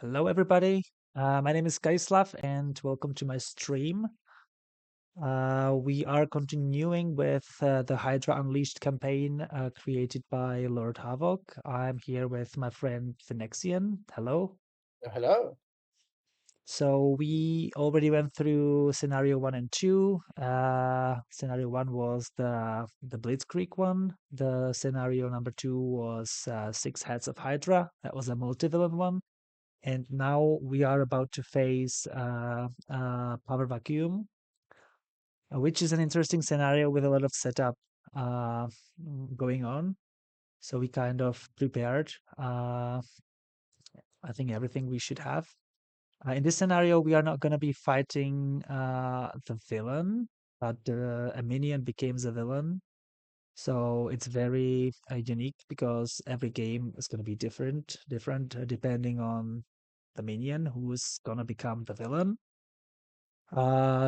Hello, everybody. My name is Kaislav, and welcome to my stream. We are continuing with the Hydra Unleashed campaign created by Lord Havok. I'm here with my friend Phenexian. Hello. Hello. So we already went through scenario 1 and 2. Scenario 1 was the Blitzkrieg one. The scenario number 2 was Six Heads of Hydra. That was a multi-villain one. And now we are about to face Power Vacuum, which is an interesting scenario with a lot of setup uh, going on. So we kind of prepared, I think, everything we should have. In this scenario, we are not going to be fighting the villain, but a minion becomes a villain. So it's very unique because every game is going to be different depending on the minion who's going to become the villain.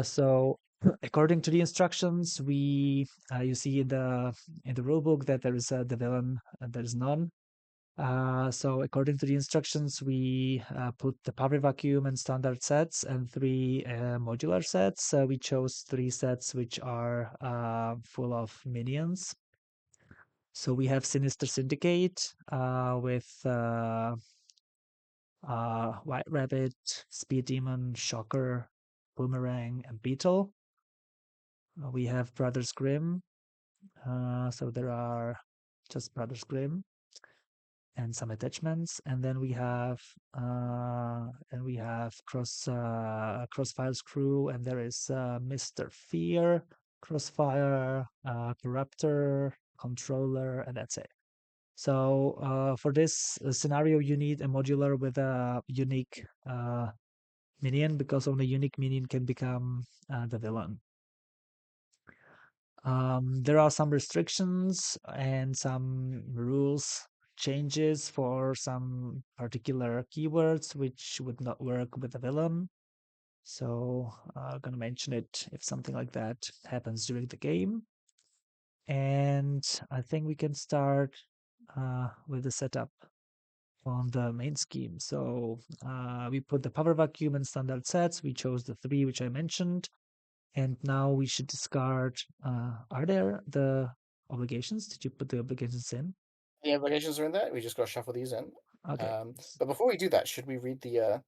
So according to the instructions, we you see in the rulebook that there is the villain and there is none. So according to the instructions, we put the power vacuum and standard sets and three modular sets. We chose three sets which are full of minions. So we have Sinister Syndicate with White Rabbit, Speed Demon, Shocker, Boomerang, and Beetle. We have Brothers Grimm. So there are just Brothers Grimm and some attachments, and then we have Crossfire's crew, and there is Mr. Fear, Crossfire, Corruptor, Controller, and that's it. So for this scenario, you need a modular with a unique minion because only unique minion can become the villain. There are some restrictions and some rules changes for some particular keywords which would not work with the villain. So I'm going to mention it if something like that happens during the game. And I think we can start with the setup on the main scheme. So we put the power vacuum in standard sets. We chose the three which I mentioned. And now we should discard. Are there the obligations? Did you put the obligations in? The implications are in there. We just got to shuffle these in. Okay. But before we do that, should we read the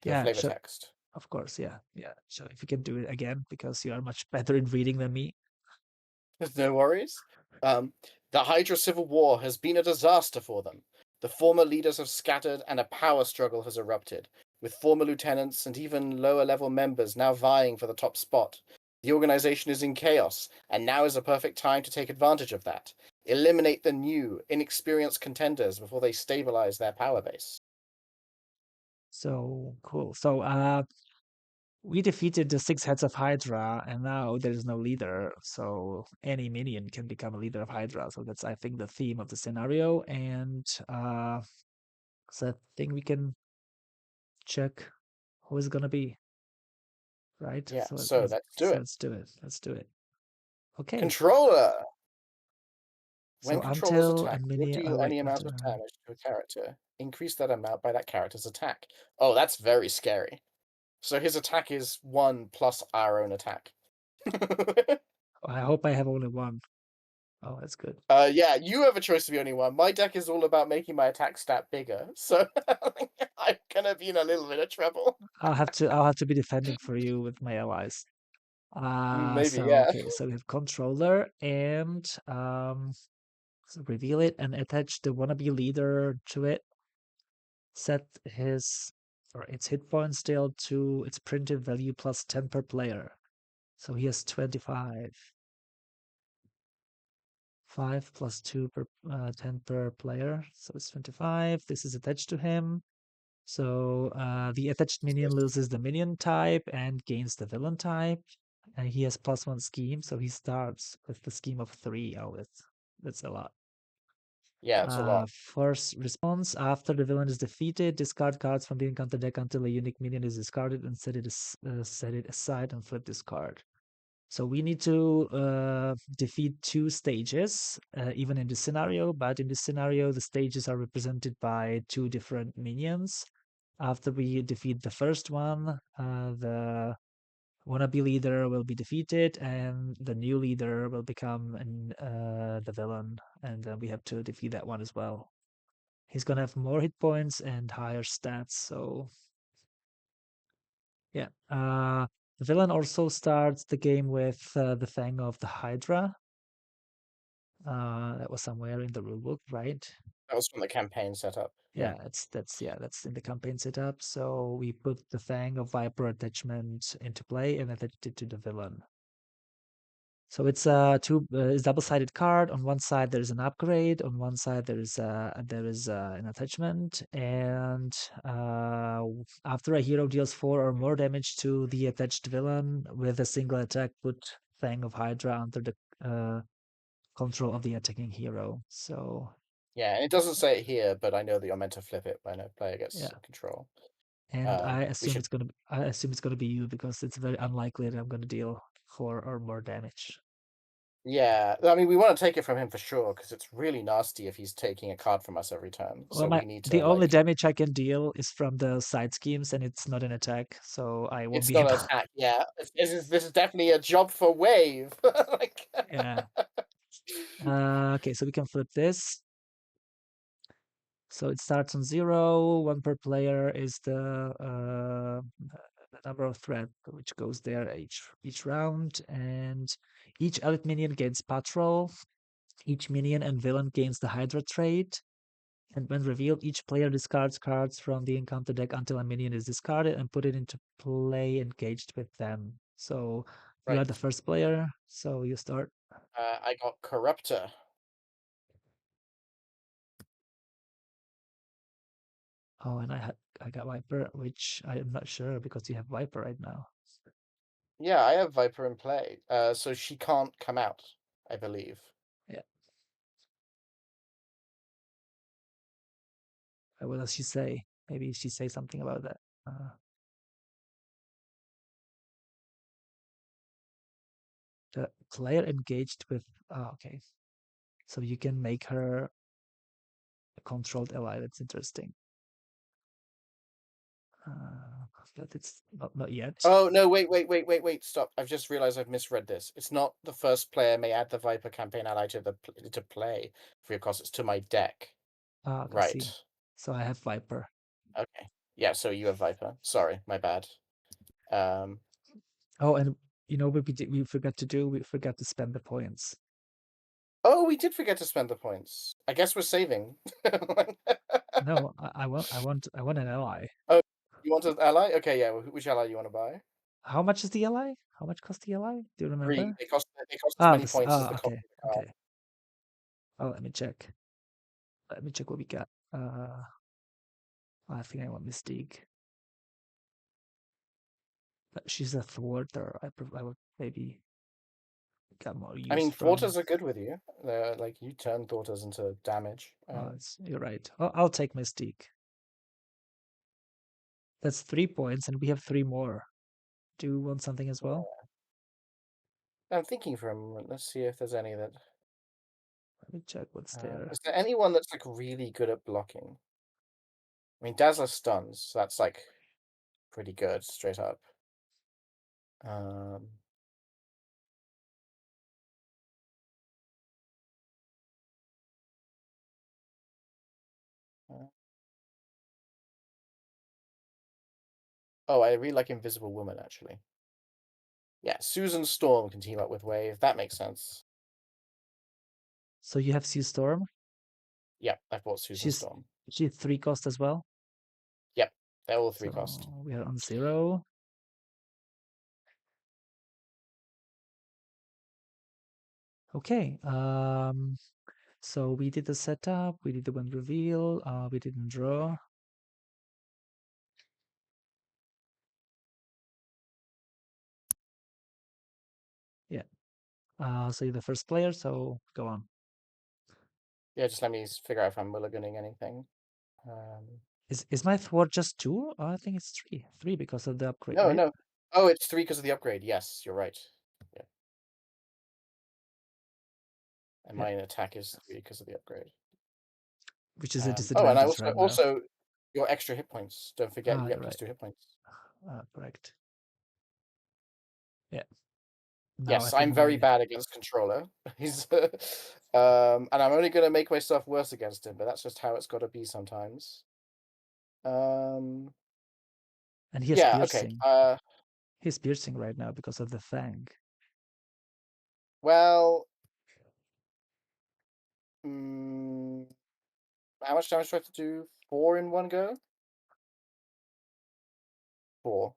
Yeah, flavor sure. text? Of course. Yeah. Yeah. So if you can do it again, because you are much better in reading than me. No worries. The Hydra Civil War has been a disaster for them. The former leaders have scattered and a power struggle has erupted, with former lieutenants and even lower level members now vying for the top spot. The organization is in chaos, and now is a perfect time to take advantage of that. Eliminate the new, inexperienced contenders before they stabilize their power base. So cool. So we defeated the six heads of Hydra, and now there is no leader. So any minion can become a leader of Hydra. So that's, I think, the theme of the scenario. And so I think we can check who is gonna be, right? Yeah, So so let's do it. let's do it. Let's do it. Okay. Controller! So When controllers until a attack, you'll minion. deal Oh wait, any amount until of damage to a character. Increase that amount by that character's attack. Oh, that's very scary. So his attack is 1 plus our own attack. I hope I have only one. Oh, that's good. Yeah, you have a choice to be only one. My deck is all about making my attack stat bigger, so I'm gonna be in a little bit of trouble. I'll have to be defending for you with my allies. Maybe, So yeah. okay, so we have controller and so reveal it and attach the wannabe leader to it. Set his or its hit points still to its printed value plus 10 per player. So he has 25. 5 plus 2 per 10 per player. So it's 25. This is attached to him. So the attached minion loses the minion type and gains the villain type. And he has +1 scheme, so he starts with the scheme of 3. Oh, that's a lot. Yeah, it's a lot. First response: after the villain is defeated, discard cards from the encounter deck until a unique minion is discarded and set it aside and flip this card. So we need to defeat 2 stages, even in this scenario. But in this scenario, the stages are represented by 2 different minions. After we defeat the first one, the wannabe leader will be defeated, and the new leader will become the villain, and then we have to defeat that one as well. He's gonna have more hit points and higher stats, so yeah. The villain also starts the game with the Fang of the Hydra. That was somewhere in the rulebook, right? That was from the campaign setup. Yeah. Yeah, that's in the campaign setup. So we put the Fang of Viper attachment into play and attached it to the villain. So it's a double-sided card. On one side there is an upgrade. On one side there is an attachment. And after a hero deals 4 or more damage to the attached villain with a single attack, put Fang of Hydra under the control of the attacking hero. So Yeah, and it doesn't say it here, but I know that you're meant to flip it when a player gets yeah, control. and We should. I assume it's gonna be you because it's very unlikely that I'm gonna deal 4 or more damage. Yeah, I mean, we want to take it from him for sure because it's really nasty if he's taking a card from us every turn. Well, So my we need the to only like. damage I can deal is from the side schemes, and it's not an attack, so I won't It's be not an able. attack. Yeah, this is definitely a job for Wave. Like, Yeah. Okay, so we can flip this. So it starts on 0. 1 per player is the number of threat which goes there each round, and each elite minion gains patrol. Each minion and villain gains the Hydra trait. And when revealed, each player discards cards from the encounter deck until a minion is discarded and put it into play engaged with them. So you are right. the first player, so you start. I got Corruptor. Oh, and I got Viper, which I am not sure because you have Viper right now. Yeah, I have Viper in play. So she can't come out, I believe. Yeah. What does she say? Maybe she say something about that. The player engaged with. Oh, okay. So you can make her a controlled ally. That's interesting. But it's not yet. Oh no! Wait! Stop! I've just realized I've misread this. It's not the first player may add the Viper campaign ally to play because it's to my deck. Ah, I Right. see. So I have Viper. Okay. Yeah. So you have Viper. Sorry, my bad. Um. Oh, and you know what we forgot to do? We forgot to spend the points. Oh, we did forget to spend the points. I guess we're saving. No, I want an ally. Oh, you want an ally? Okay, yeah. Which ally you want to buy? How much is the ally? How much cost the ally? Do you 3. remember? They cost as many points as the cost Okay, of the card. okay. Oh, let me check. Let me check what we got. I think I want Mystique. But she's a thwarter. I would maybe get more I use mean, from. Thwarters are good with you. They're like you turn Thwarters into damage. Oh, you're right. I'll take Mystique. That's 3 points, and we have 3 more. Do you want something as well? I'm thinking for a moment. Let's see if there's any that. Let me check what's there. Is there anyone that's like really good at blocking? I mean, Dazzler stuns. So that's like pretty good, straight up. Um, uh, oh, I really like Invisible Woman actually. Yeah, Susan Storm can team up with Wave. That makes sense. So you have Sea Storm. Yeah, I bought Susan She's Storm. she's 3 cost as well. Yep, they're all 3 cost. So we are on 0. Okay. So we did the setup, we did the one reveal, we didn't draw. Yeah. So you're the first player, so go on. Yeah, just let me figure out if I'm mulliganing anything. Um, Is my thwart just 2? I think it's 3. 3 because of the upgrade, no, right? no. Oh, it's 3 because of the upgrade. Yes, you're right. Yeah, and Yeah. my attack is 3 because of the upgrade. Which is a Oh, and I disadvantage also right now. also Your extra hit points. Don't forget you You're get plus right. 2 hit points. Correct. Yeah. Now I Yes, think I'm very my bad against controller. He's and I'm only gonna make myself worse against him, but that's just how it's gotta be sometimes. Um and he has yeah, okay. piercing. He's piercing right now because of the fang. Well, mm, how much damage do I have to do? 4 in one go? 4.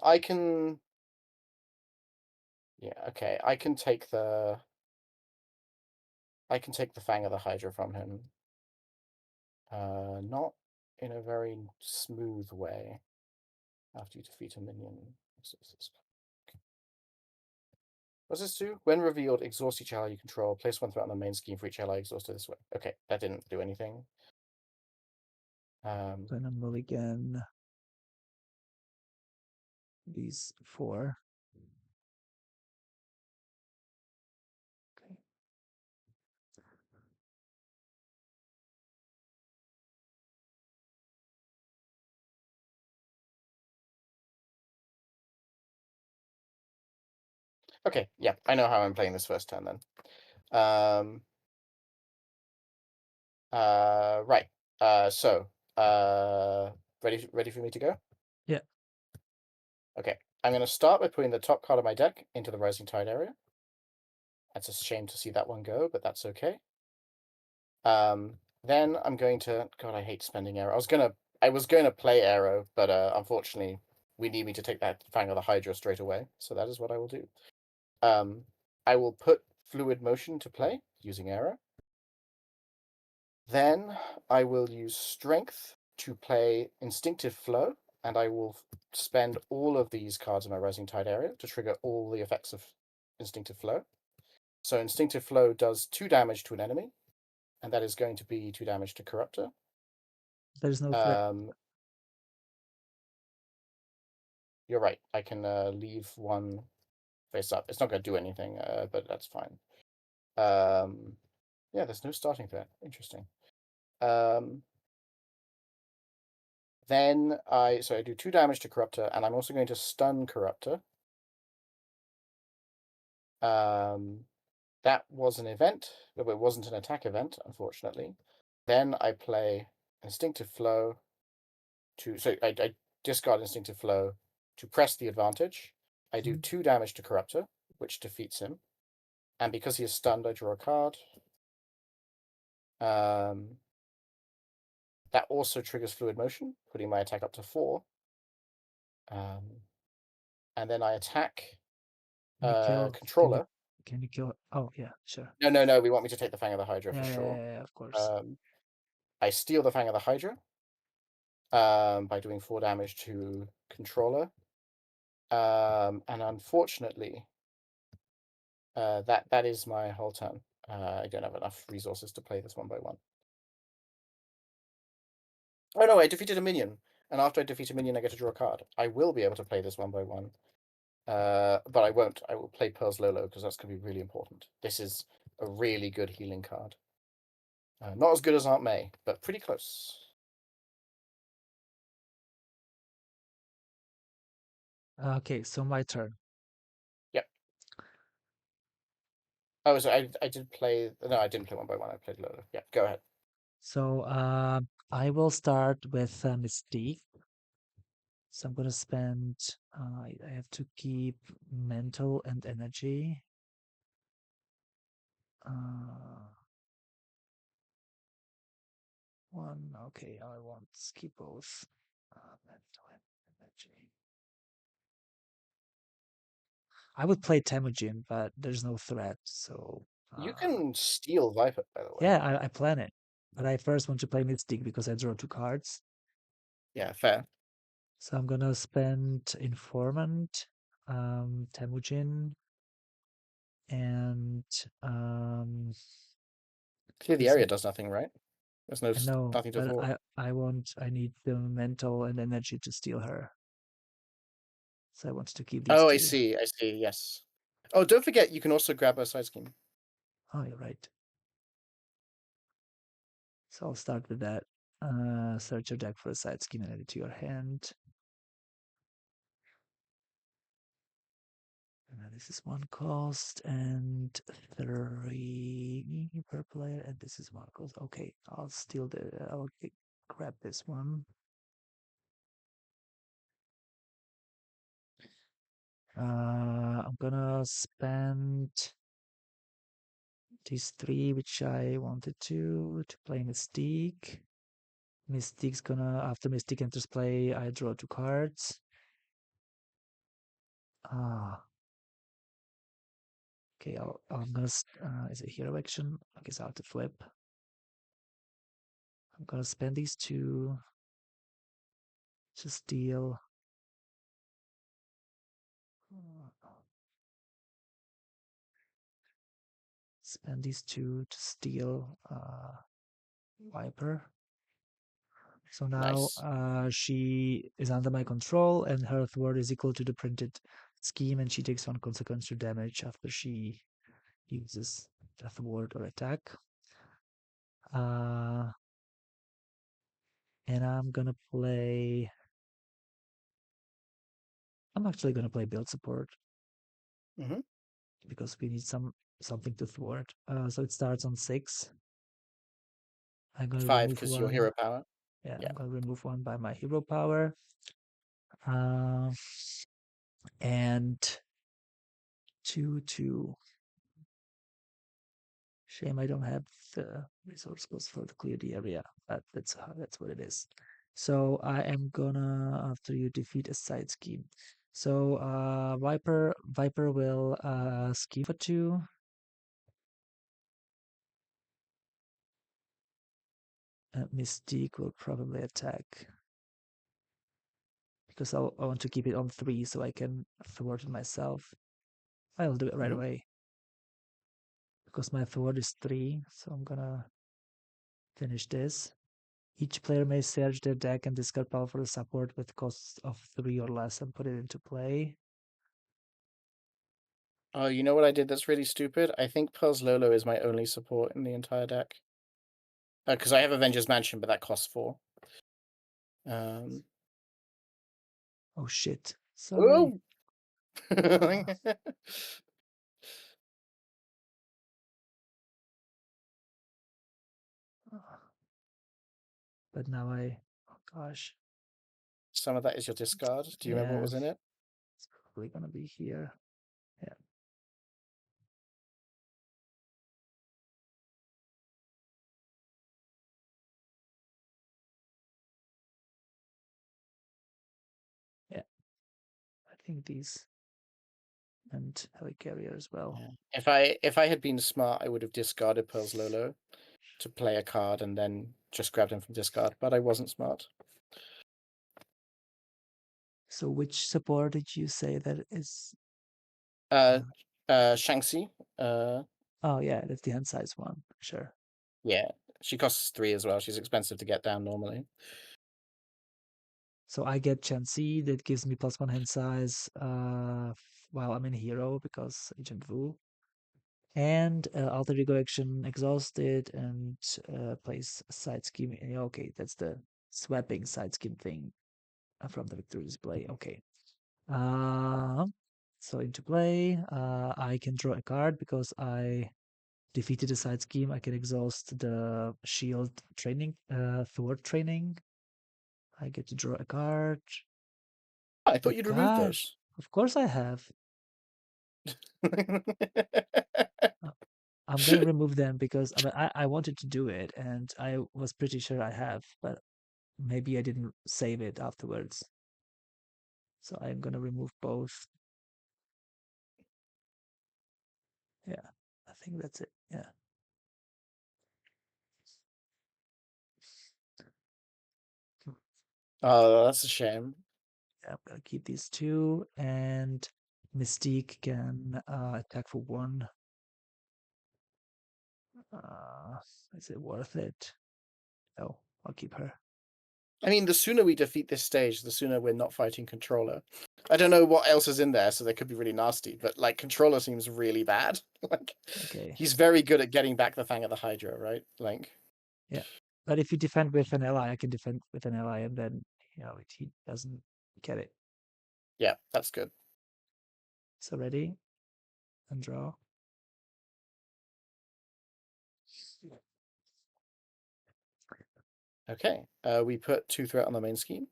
I can yeah, okay. I can take the Fang of the Hydra from him. Not in a very smooth way after you defeat a minion. What's this do? When revealed, exhaust each ally you control. Place one threat on the main scheme for each ally exhausted this way. Okay, that didn't do anything. Gonna mulligan these 4. Okay. Okay, yeah, I know how I'm playing this first turn then. Right. So, ready for me to go? Yeah. Okay, I'm going to start by putting the top card of my deck into the Rising Tide area. That's a shame to see that one go, but that's okay. Then I'm going to. God, I hate spending arrow. I was gonna play arrow, but unfortunately, we need me to take that Fang of the Hydra straight away. So that is what I will do. I will put Fluid Motion to play using arrow. Then I will use Strength to play Instinctive Flow, and I will spend all of these cards in my Rising Tide area to trigger all the effects of Instinctive Flow. So Instinctive Flow does 2 damage to an enemy, and that is going to be 2 damage to Corruptor. There's no threat. You're right. I can leave one face up. It's not going to do anything, but that's fine. Yeah, there's no starting threat. Interesting. Then I do 2 damage to Corruptor, and I'm also going to stun Corruptor. That was an event, but it wasn't an attack event, unfortunately. Then I play Instinctive Flow I discard Instinctive Flow to press the advantage. I do 2 damage to Corruptor, which defeats him. And because he is stunned, I draw a card. That also triggers Fluid Motion, putting my attack up to 4. And then I attack Can you kill? Controller. Can you kill? Oh yeah, sure. No. We want me to take the Fang of the Hydra for Yeah, yeah, sure. yeah, yeah, of course. I steal the Fang of the Hydra by doing 4 damage to Controller. And unfortunately, that is my whole turn. I don't have enough resources to play this one by one. Oh no, I defeated a minion. And after I defeat a minion, I get to draw a card. I will be able to play this one by one. But I won't. I will play Pearl's Lolo because that's going to be really important. This is a really good healing card. Not as good as Aunt May, but pretty close. Okay, so my turn. Yep. Oh, so I did play. No, I didn't play one by one. I played Lolo. Yeah, go ahead. So I will start with Mystique. So I'm gonna spend. I have to keep mental and energy. One. Okay, I want to keep both. Mental and energy. I would play Temujin, but there's no threat, so You can steal Viper, by the way. yeah, I plan it. But I first want to play Mystique because I draw 2 cards. Yeah, fair. So I'm gonna spend Informant, Temujin, and Clear the there's area does nothing, right? There's no I know, nothing to but thwart. I need the mental and energy to steal her. So I want to keep these Oh, I 2. see. I see. Yes. Oh, don't forget, you can also grab a side scheme. Oh, you're right. So I'll start with that. Search your deck for a side scheme and add it to your hand. This is 1 cost and 3 per player, and this is 1 cost. Okay, I'll grab this one. I'm gonna spend these 3, which I wanted to play Mystique. Mystique's gonna, after Mystique enters play, I draw 2 cards. Okay, I'm gonna, is it hero action? I guess I have to flip. I'm gonna spend these 2 to steal. Spend these 2 to steal Viper. So now Nice. she is under my control, and her thwart is equal to the printed scheme, and she takes 1 consequence to damage after she uses the thwart or attack. And I'm gonna play. I'm actually gonna play build support Mm-hmm. because we need something to thwart. So it starts on 6. I'm gonna 5 remove because your 1. hero power. Yeah, Yeah. I'm gonna remove 1 by my hero power. Uh, and 2. Shame I don't have the resource cost for the clear the area, but that's what it is. So I am gonna, after you defeat a side scheme. So Viper will scheme for 2. Mystique will probably attack because I want to keep it on 3 so I can thwart it myself. I'll do it right Mm-hmm. away because my thwart is 3, so I'm gonna finish this. Each player may search their deck and discard powerful support with costs of 3 or less and put it into play. Oh, you know what I did that's really stupid? I think Pearl's Lolo is my only support in the entire deck. Because I have Avengers Mansion, but that costs 4. Um. Oh shit. Sorry. Oh! But now oh gosh. Some of that is your discard. Do you remember what Yeah, was in it? it's probably gonna be here. Yeah. Yeah. I think these and Helicarrier as well. Yeah. If I had been smart, I would have discarded Pearl's Lolo to play a card and then just grabbed him from discard, but I wasn't smart. So which support did you say that is? Uh, Shanxi. Oh yeah, that's the hand size one. Sure. Yeah, she costs 3 as well. She's expensive to get down normally. So I get Chansi that gives me +1 hand size while I'm in hero because Agent Vu. And alter ego action exhausted and place side scheme. Okay, that's the swapping side scheme thing from the victory display. Okay. So into play, I can draw a card because I defeated a side scheme. I can exhaust the shield training, thwart training. I get to draw a card. I Oh thought you'd removed gosh, those. of course I have. Uh, I'm gonna remove them because I wanted to do it and I was pretty sure I have, but maybe I didn't save it afterwards. So I'm gonna remove both. Yeah, I think that's it. Yeah. Oh, that's a shame. Yeah, I'm gonna keep these 2, and Mystique can attack for 1. Uh, is it worth it? No, I'll keep her. I mean, the sooner we defeat this stage, the sooner we're not fighting controller. I don't know what else is in there, so they could be really nasty, but like controller seems really bad. Like Okay. he's very good at getting back the Fang of the Hydra, right? Like Yeah. But if you defend with an ally, I can defend with an ally, and then he doesn't get it. Yeah, that's good. So ready and draw. Okay, we put 2 threat on the main scheme.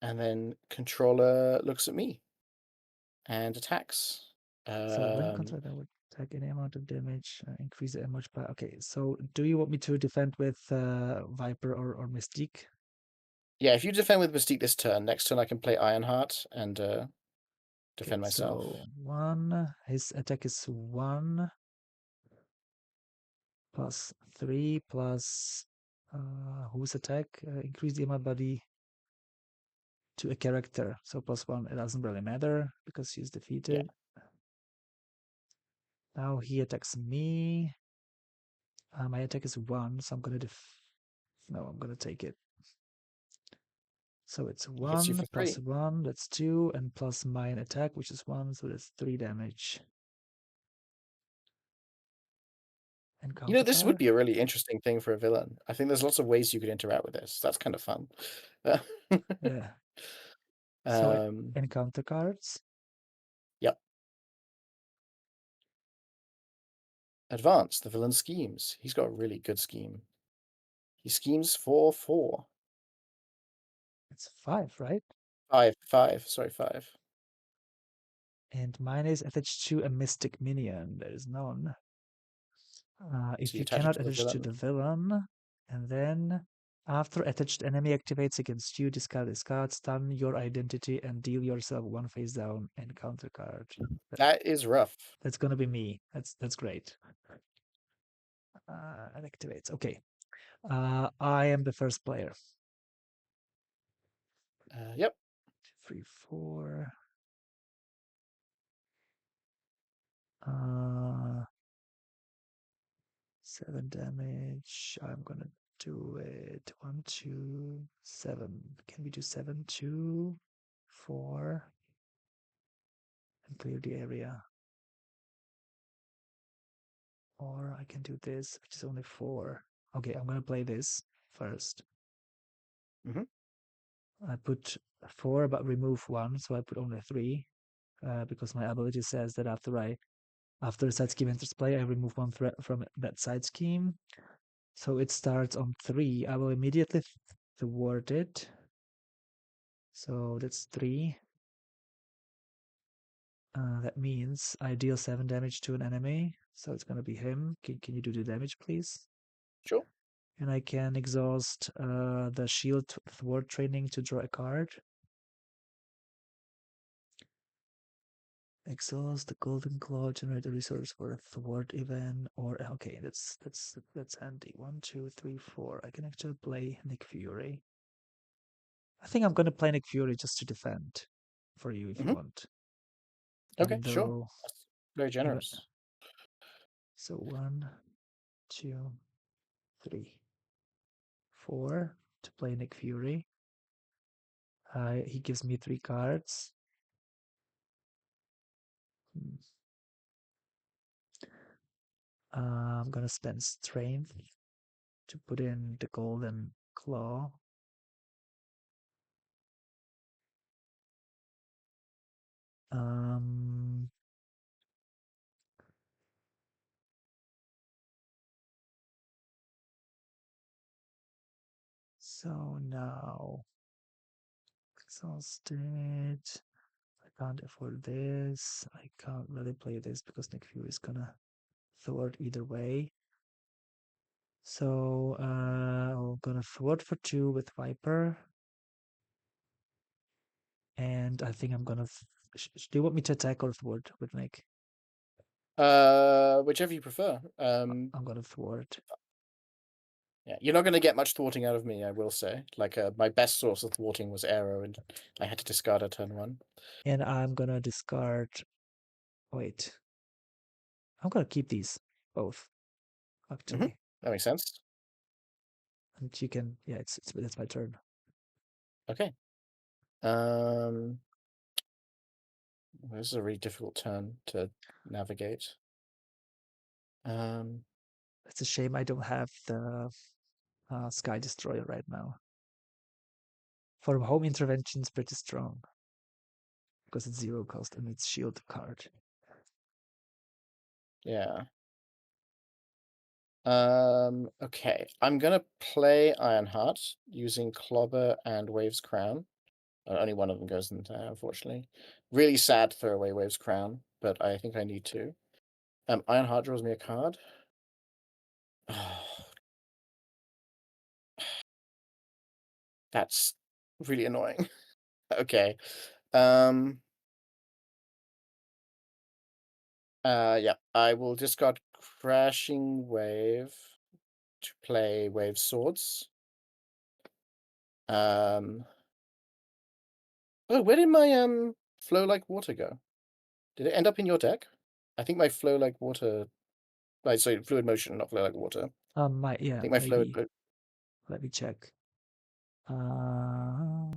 And then controller looks at me and attacks. So when control that would take any amount of damage, increase the damage by. Okay, so do you want me to defend with Viper or Mystique? Yeah, if you defend with Mystique this turn, next turn I can play Ironheart and defend Okay, myself. so 1. His attack is 1 plus 3 plus whose attack? Increase the amount body to a character. So +1. It doesn't really matter because she's Yeah, defeated. Now he attacks me. My attack is 1, so I'm gonna no, I'm gonna take it. So it's he hits you 1 for plus 3. 1, that's 2, and plus mine attack, which is 1, so that's 3 damage. And You know, this would countercard? be a really interesting thing for a villain. I think there's lots of ways you could interact with this. That's kind of fun. Yeah. So um, encounter cards. yep. Advance, the villain schemes. He's got a really good scheme. He schemes for 4. It's 5, right? 5. Sorry, 5. And mine is attached to a mystic minion. There is none. So If you you attach it cannot to the attach to villain. the villain, and then after attached enemy activates against you, discard this card, stun your identity, and deal yourself 1 face down encounter card. That is rough. That's gonna be me. That's great. It activates. Okay. I am the first player. Yep. 3, 4. Uh, 7 damage. I'm gonna do it. 1, 2, 7. Can we do 7, 2, 4, and clear the area? Or I can do this, which is only 4. Okay, I'm gonna play this first. Hmm. I put 4, but remove 1, so I put only 3. Because my ability says that after a side scheme enters play, I remove 1 threat from that side scheme. So it starts on 3. I will immediately thwart it. So that's 3. That means I deal 7 damage to an enemy. So it's going to be him. Can you do the damage, please? Sure. And I can exhaust the shield thwart training to draw a card. Exhaust the golden claw, generate a resource for a thwart event, or okay, that's handy. 1, 2, 3, 4. I can actually play Nick Fury. I think I'm gonna play Nick Fury just to defend for you if you Hmm. want. Okay, Even sure. though That's very even generous. so 1, 2, 3, 4 to play Nick Fury. He gives me 3 cards. Hmm. I'm gonna spend strength to put in the golden claw. Um, so now exhausted. I can't afford this. I can't really play this because Nick Fury is gonna thwart either way. So I'm gonna thwart for 2 with Viper. And I think I'm gonna. Do you want me to attack or thwart with Nick? Whichever you prefer. I'm gonna thwart. Yeah, you're not going to get much thwarting out of me, I will say. Like, my best source of thwarting was arrow, and I had to discard a turn 1. And I'm gonna discard. Wait. I'm gonna keep these both, Hmm. actually. That makes sense. And you can. Yeah, it's my turn. Okay. This is a really difficult turn to navigate. It's a shame I don't have the Sky Destroyer right now. For home intervention, it's pretty strong because it's 0 cost and it's shield card. Yeah. Okay. I'm gonna play Ironheart using Clobber and Waves Crown. Only one of them goes in there, unfortunately. Really sad to throw away Waves Crown, but I think I need to. Ironheart draws me a card. That's really annoying. Okay. Yeah, I will discard Crashing Wave to play Wave Swords. Oh, where did my Flow Like Water go? Did it end up in your deck? I think my Flow Like Water, like sorry, Fluid Motion, not Flow Like Water. I Yeah, think my Flow. maybe. Let me check. No,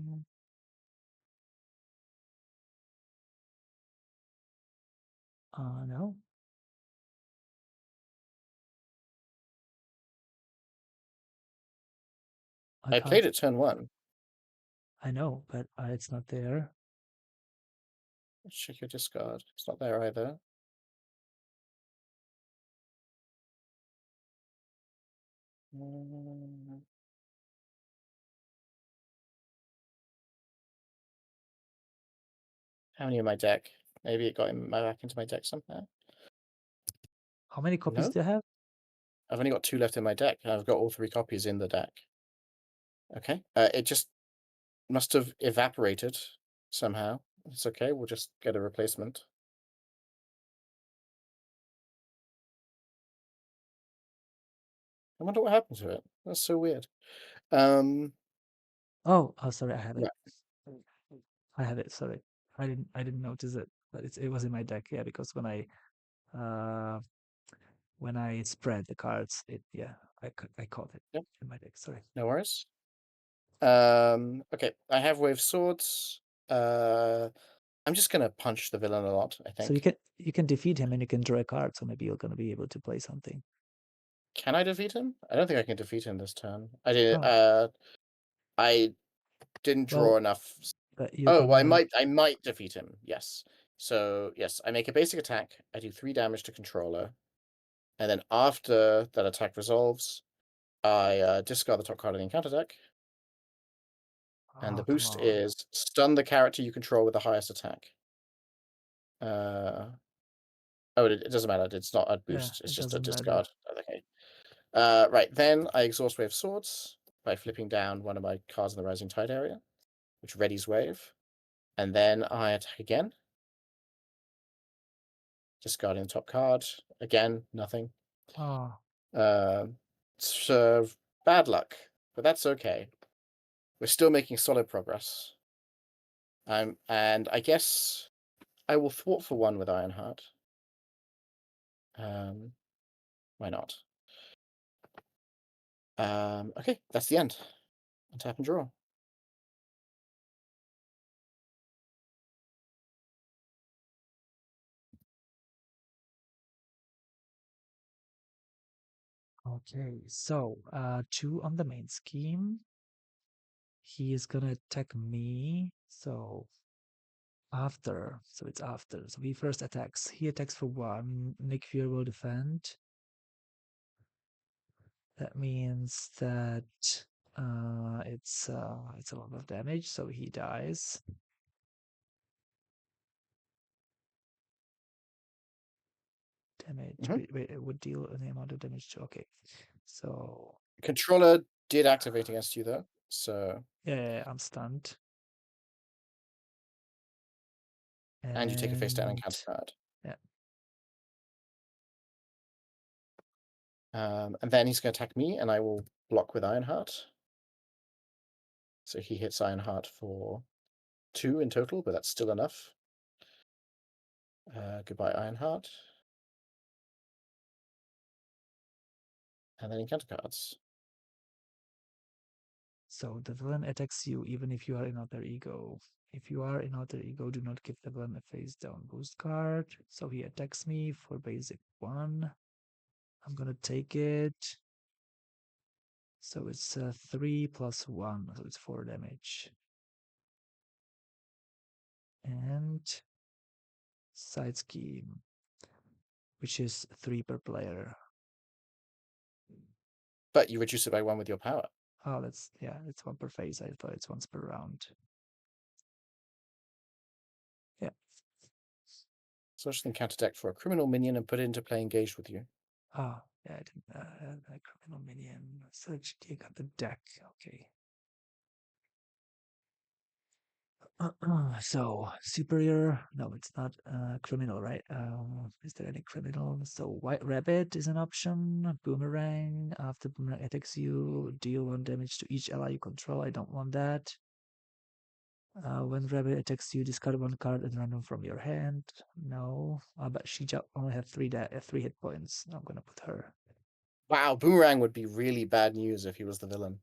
I I played can't. it turn 1. I know, but it's not there. Let's check your discard. It's not there either. Mm, How many in my deck? Maybe it got back into my deck somehow. How many copies No, do you have? I've only got 2 left in my deck, and I've got all 3 copies in the deck. Okay, it just must have evaporated somehow. It's okay, we'll just get a replacement. I wonder what happened to it. That's so weird. Um, Oh, sorry, I have it. right. I have it. Sorry, I didn't notice it, but it was in my deck. Yeah, because uh when I spread the cards, I caught it Yep, in my deck. Sorry. no worries. Okay, I have Wave Swords. I'm just gonna punch the villain a lot, I So think. you can defeat him and you can draw a card. So maybe you're gonna be able to play something. Can I defeat him? I don't think I can defeat him this turn. I didn't draw Well, enough. but you're Oh, well, gonna. I might defeat him. Yes. So yes, I make a basic attack. I do 3 damage to controller, and then after that attack resolves, I discard the top card of the encounter deck, and the Oh, come boost on. is stun the character you control with the highest attack. Uh, oh, it doesn't matter. It's not a Yeah, boost. It's it just a doesn't matter. discard. Okay. Right then, I exhaust Wave Swords by flipping down one of my cards in the Rising Tide area, which readies Wave, and then I attack again, discarding the top card. Again, nothing. Oh, It's bad luck, but that's okay. We're still making solid progress. And I guess I will thwart for 1 with Ironheart. Why not? Okay, that's the end. Untap and draw. okay. So 2 on the main scheme. He is gonna attack me. So it's after. So he first attacks. He attacks for 1. Nick Fury will defend. That means that it's a lot of damage, so he dies. Damage. Mhm. Wait, it would deal an amount of damage to. Okay, so Controller did activate against you though, so yeah, I'm stunned, and you take a face down and encounter card. yeah. And then he's going to attack me, and I will block with Ironheart. So he hits Ironheart for 2 in total, but that's still enough. Goodbye, Ironheart. And then encounter cards. So the villain attacks you even if you are in Alter Ego. If you are in Alter Ego, do not give the villain a face down boost card. So he attacks me for basic 1. I'm gonna take it. So it's 3 plus 1, so it's 4 damage. And side scheme, which is 3 per player. But you reduce it by 1 with your power. Oh, it's 1 per phase. I thought it's once per round. Yeah. Such can counterdeck for a criminal minion and put it into play engaged with you. Oh, yeah, I didn't a criminal minion. Search you got the deck. Okay. So superior. No, it's not criminal, right? Is there any criminal? So white rabbit is an option. Boomerang. After boomerang attacks you, deal 1 damage to each ally you control. I don't want that. When rabbit attacks you, discard 1 card at random from your hand. No, but she only had 3 hit points. I'm gonna put her. Wow, Boomerang would be really bad news if he was the villain.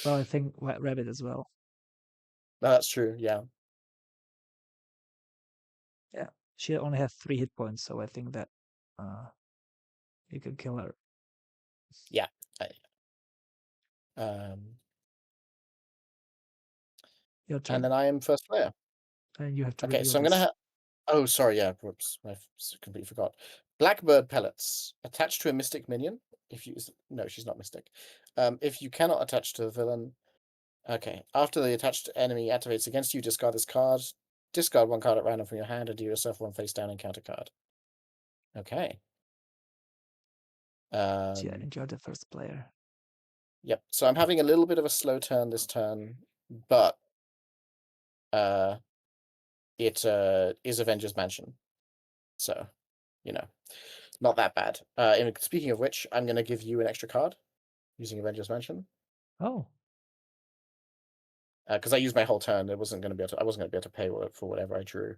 Well, I think white rabbit as well. That's true, yeah. Yeah, she only had 3 hit points, so I think that you could kill her. Yeah. Um, Your and turn, then I am first player. and you have to Okay, reveal so I'm going to this. have... Oh, sorry, yeah, whoops. I completely forgot. Blackbird pellets. Attached to a mystic minion. If you... No, she's not mystic. If you cannot attach to the villain... Okay, after the attached enemy activates against you, discard this card. Discard 1 card at random from your hand and do yourself 1 face down encounter card. Okay. So yeah, and you're the first player. Yep. So I'm having a little bit of a slow turn this turn, but it is Avengers Mansion, so you know, not that bad. And speaking of which, I'm going to give you an extra card using Avengers Mansion Oh, because I used my whole turn. I wasn't going to be able to pay for whatever I drew.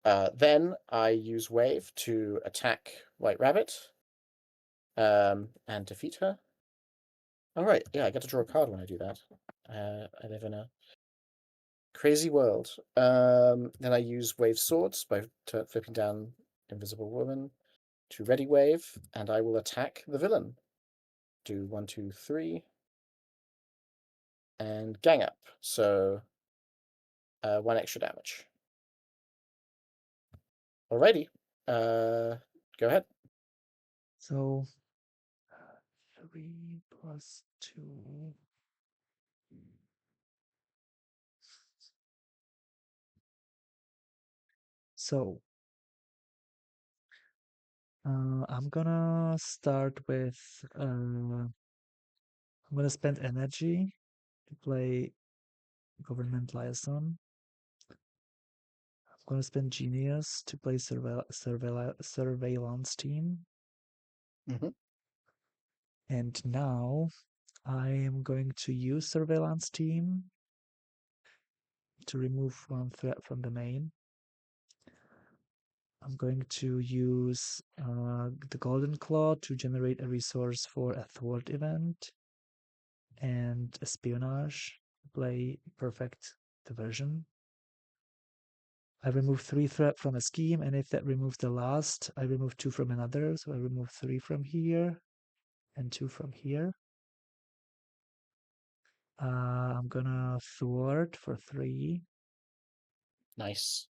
Then I use Wave to attack White Rabbit and defeat her. All right, yeah, I get to draw a card when I do that. I live in a crazy world. Then I use Wave Swords by flipping down Invisible Woman to ready Wave, and I will attack the villain. Do 1, 2, 3, and gang up. So 1 extra damage. Alrighty. Go ahead. so 3 plus 2. So I'm gonna start with I'm gonna spend energy to play Government Liaison. I'm gonna spend Genius to play Surveillance Team. Mm-hmm. And now I am going to use Surveillance Team to remove 1 threat from the main. I'm going to use the Golden Claw to generate a resource for a thwart event and espionage to play perfect diversion. I remove 3 threat from a scheme, and if that removes the last, I remove 2 from another. So I remove 3 from here and 2 from here. I'm gonna thwart for 3. Nice.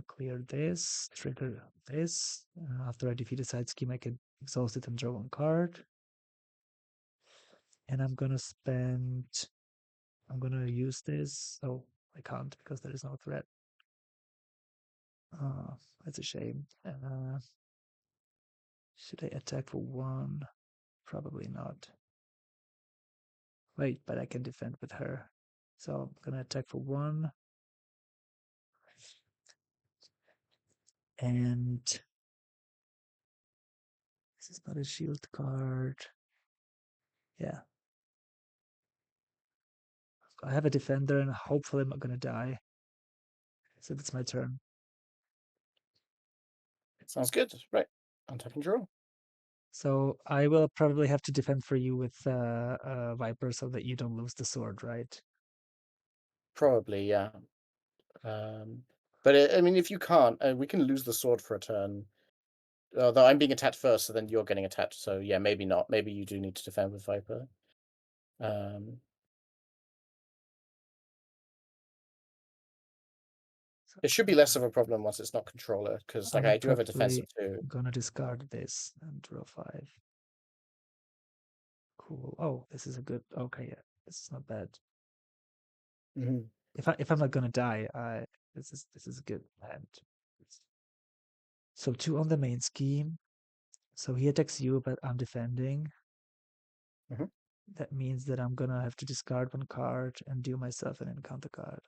Clear this, trigger this. After I defeat a side scheme, I can exhaust it and draw 1 card. And I'm gonna use this. Oh, I can't because there is no threat. That's a shame. Should I attack for 1? Probably not. Wait, but I can defend with her. So I'm gonna attack for 1. And this is not a shield card. Yeah. I have a defender and hopefully I'm not gonna die. So that's my turn. Sounds good. Right. Untap and draw. So I will probably have to defend for you with Viper so that you don't lose the sword, right? Probably, yeah. But I mean, if you can't, we can lose the sword for a turn. Although I'm being attacked first, so then you're getting attacked. So yeah, maybe not. Maybe you do need to defend with Viper. So, It should be less of a problem once it's not controller, because like I'm I do have a defensive probably too. gonna discard this and draw 5. Cool. Oh, this is a good. Okay, yeah, this is not bad. Mhm. If I'm not gonna die, this is a good hand. So 2 on the main scheme. So he attacks you, but I'm defending. Mhm. That means that I'm gonna have to discard 1 card and deal myself an encounter card.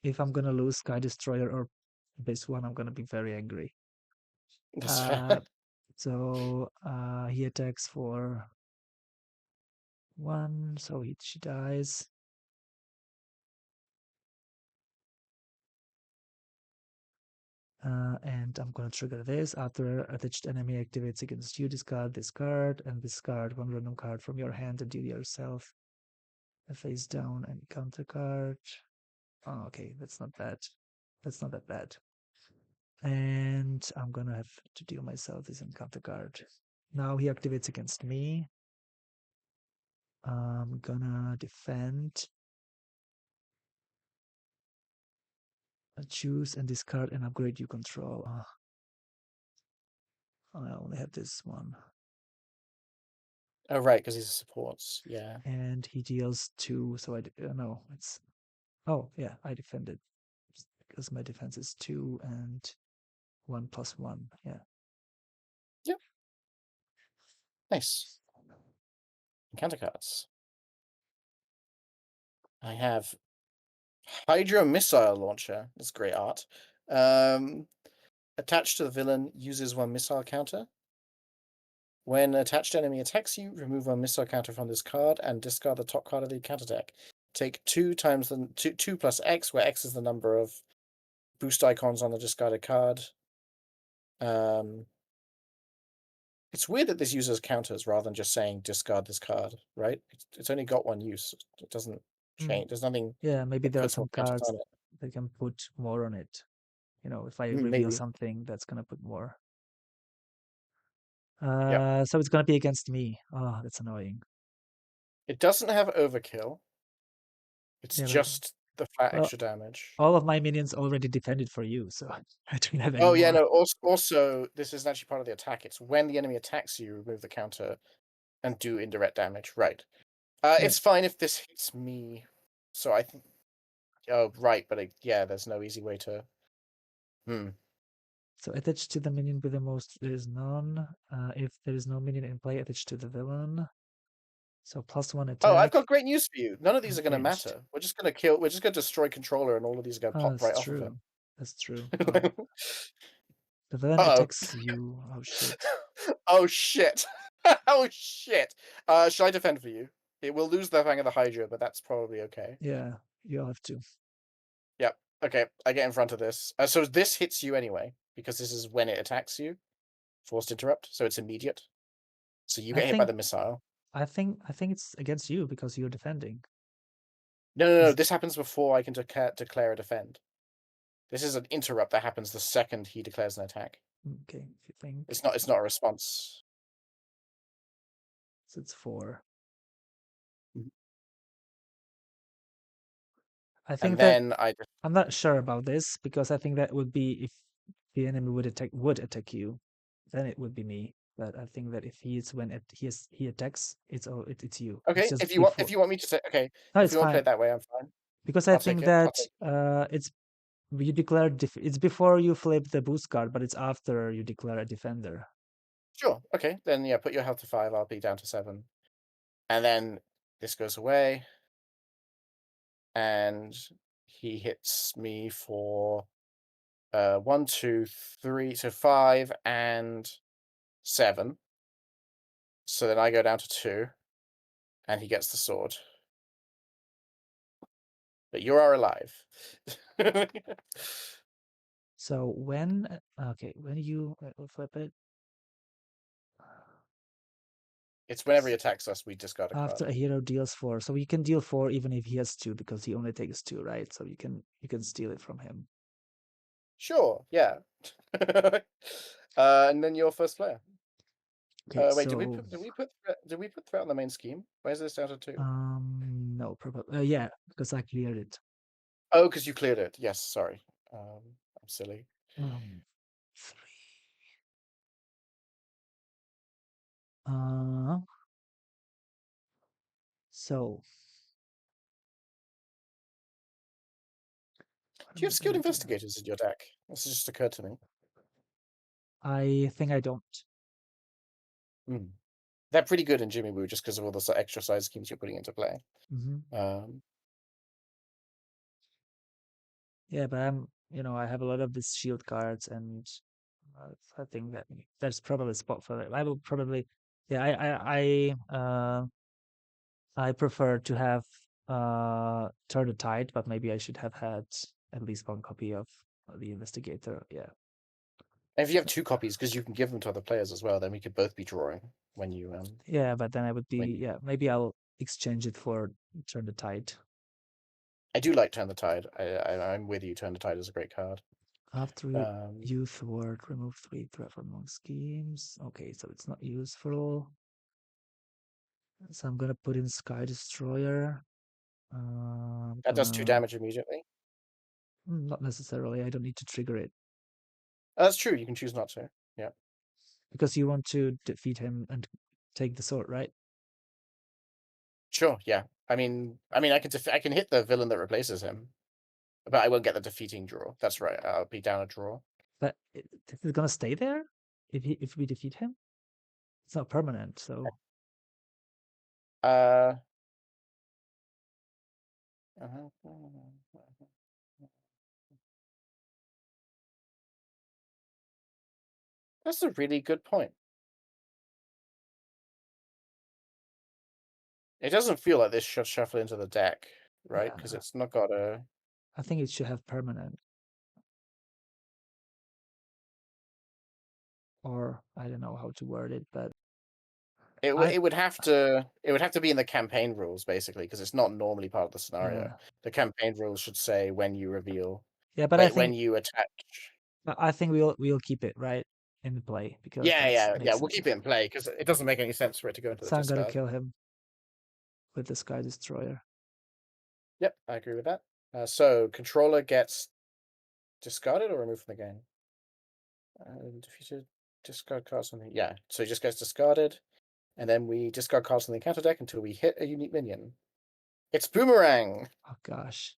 If I'm gonna lose Sky Destroyer or this one, I'm gonna be very angry. That's fair. So he attacks for 1, so she dies. And I'm gonna trigger this. After attached enemy activates against you, discard this card and discard 1 random card from your hand and deal yourself a face down and counter card. Oh, okay, that's not bad. That's not that bad. And I'm gonna have to deal myself this encounter card. Now he activates against me. I'm gonna defend. Choose and discard and upgrade you control. I only have this one. Oh right, because he's a supports. Yeah. And he deals 2, so no, it's oh yeah, I defended because my defense is 2 and 1+1. Yeah. Yep. Nice. Encounter cards. I have Hydra Missile Launcher. That's great art. Attached to the villain, uses 1 missile counter. When attached enemy attacks you, remove 1 missile counter from this card and discard the top card of the counter deck. Take 2 times the 2 plus X, where X is the number of boost icons on the discarded card. It's weird that this uses counters rather than just saying discard this card, right? It's only got 1 use. It doesn't change. There's nothing Yeah, maybe that there are puts more some counters cards on it. that can put more on it. If I reveal Maybe. something, that's gonna put more. Yep. So it's gonna be against me. Oh, that's annoying. It doesn't have overkill. It's Yeah, but just the flat well, extra damage. all of my minions already defended for you, so I don't have any Oh yeah, more. no. Also, this isn't actually part of the attack. It's when the enemy attacks you, remove the counter and do indirect damage. Right. Yeah. It's fine if this hits me. So I think. Oh right, but yeah, there's no easy way to. So attached to the minion with the most, there is none. If there is no minion in play, attached to the villain. So +1 Oh, I've attack, got great news for you. None of these are going to unhinged. matter. We're just going to kill. We're just going to destroy controller, and all of these are going to Oh, pop that's right off of true. him. That's true. Oh, the villain Oh. attacks you. Oh shit. Oh shit. Oh shit. Should I defend for you? It will lose the Fang of the Hydra, but that's probably okay. Yeah, you'll have to. Yep. Okay, I get in front of this. So this hits you anyway, because this is when it attacks you. Forced interrupt, so it's immediate. So you I get hit by the think missile. I think it's against you because you're defending. No, no, no. Is This happens before I can declare a defend. This is an interrupt that happens the second he declares an attack. okay, if you think. It's not a response. So it's 4. Mhm. I And think that then I just I'm not sure about this because I think that would be if the enemy would attack you, then it would be me. But I think that if he is when he attacks, it's you. It's okay. just If before. you want me to say okay, No, if it's you want to play fine it that way, I'm fine. because I I'll take think it. I'll that take it. it's you declare it's before you flip the boost card, but it's after you declare a defender. Sure. Okay. Then yeah, put your health to 5. I'll be down to 7. And then this goes away, and he hits me for 1, 2, 3, so 5 and 7. So then I go down to 2, and he gets the sword. But you are alive. So when okay when you flip it, It's whenever he attacks us, we discard a After card. a hero deals 4, so we can deal 4 even if he has 2 because he only takes 2, right? So you can steal it from him. Sure, yeah. And then your first player. Okay, Wait, did we so put threat on the main scheme? Why is this down to 2? no, probably yeah, because I cleared it. Oh, because you cleared it. Yes, sorry. I'm silly. 3. Uh, so what Do you am have I skilled gonna do? investigators in your deck? This has just occurred to me. I think I don't. Hmm. They're pretty good in Jimmy Woo just because of all the extra side schemes you're putting into play. Hmm. Um, Yeah, but I have a lot of these shield cards, and I think that there's probably a spot for it. I will probably, yeah, I prefer to have Turn the Tide, but maybe I should have had at least one copy of the Investigator. Yeah, and if you have 2 copies, because you can give them to other players as well, then we could both be drawing when you yeah, but then I would when be, yeah, maybe I'll exchange it for Turn the Tide. I do like Turn the Tide. I'm with you. Turn the Tide is a great card. After Um, you thwart, remove 3 threat from among schemes. Okay, so it's not useful. So I'm gonna put in Sky Destroyer. I'm that does 2 gonna damage immediately. not necessarily. I don't need to trigger it That's true. You can choose not to. Yeah. because you want to defeat him and take the sword, right? Sure. Yeah. I can hit the villain that replaces him, but I won't get the defeating draw. That's right. I'll be down a draw. But is it gonna stay there if we defeat him? It's not permanent, so Uh, that's a really good point. It doesn't feel like this should shuffle into the deck, right? Because yeah, it's not got a. I think it should have permanent, or I don't know how to word it, but I It would have to. It would have to be in the campaign rules, basically, because it's not normally part of the scenario. yeah, The campaign rules should say when you reveal, yeah, but when you attach. I think we'll keep it right in the play because Yeah, that yeah, yeah. makes We'll sense. keep it in play because it doesn't make any sense for it to go into the So I'm gonna discard. kill him with the Sky Destroyer. Yep, I agree with that. So controller gets discarded or removed from the game. Defeated, discard cards on the So it just gets discarded, and then we discard cards on the encounter deck until we hit a unique minion. It's Boomerang. Oh gosh.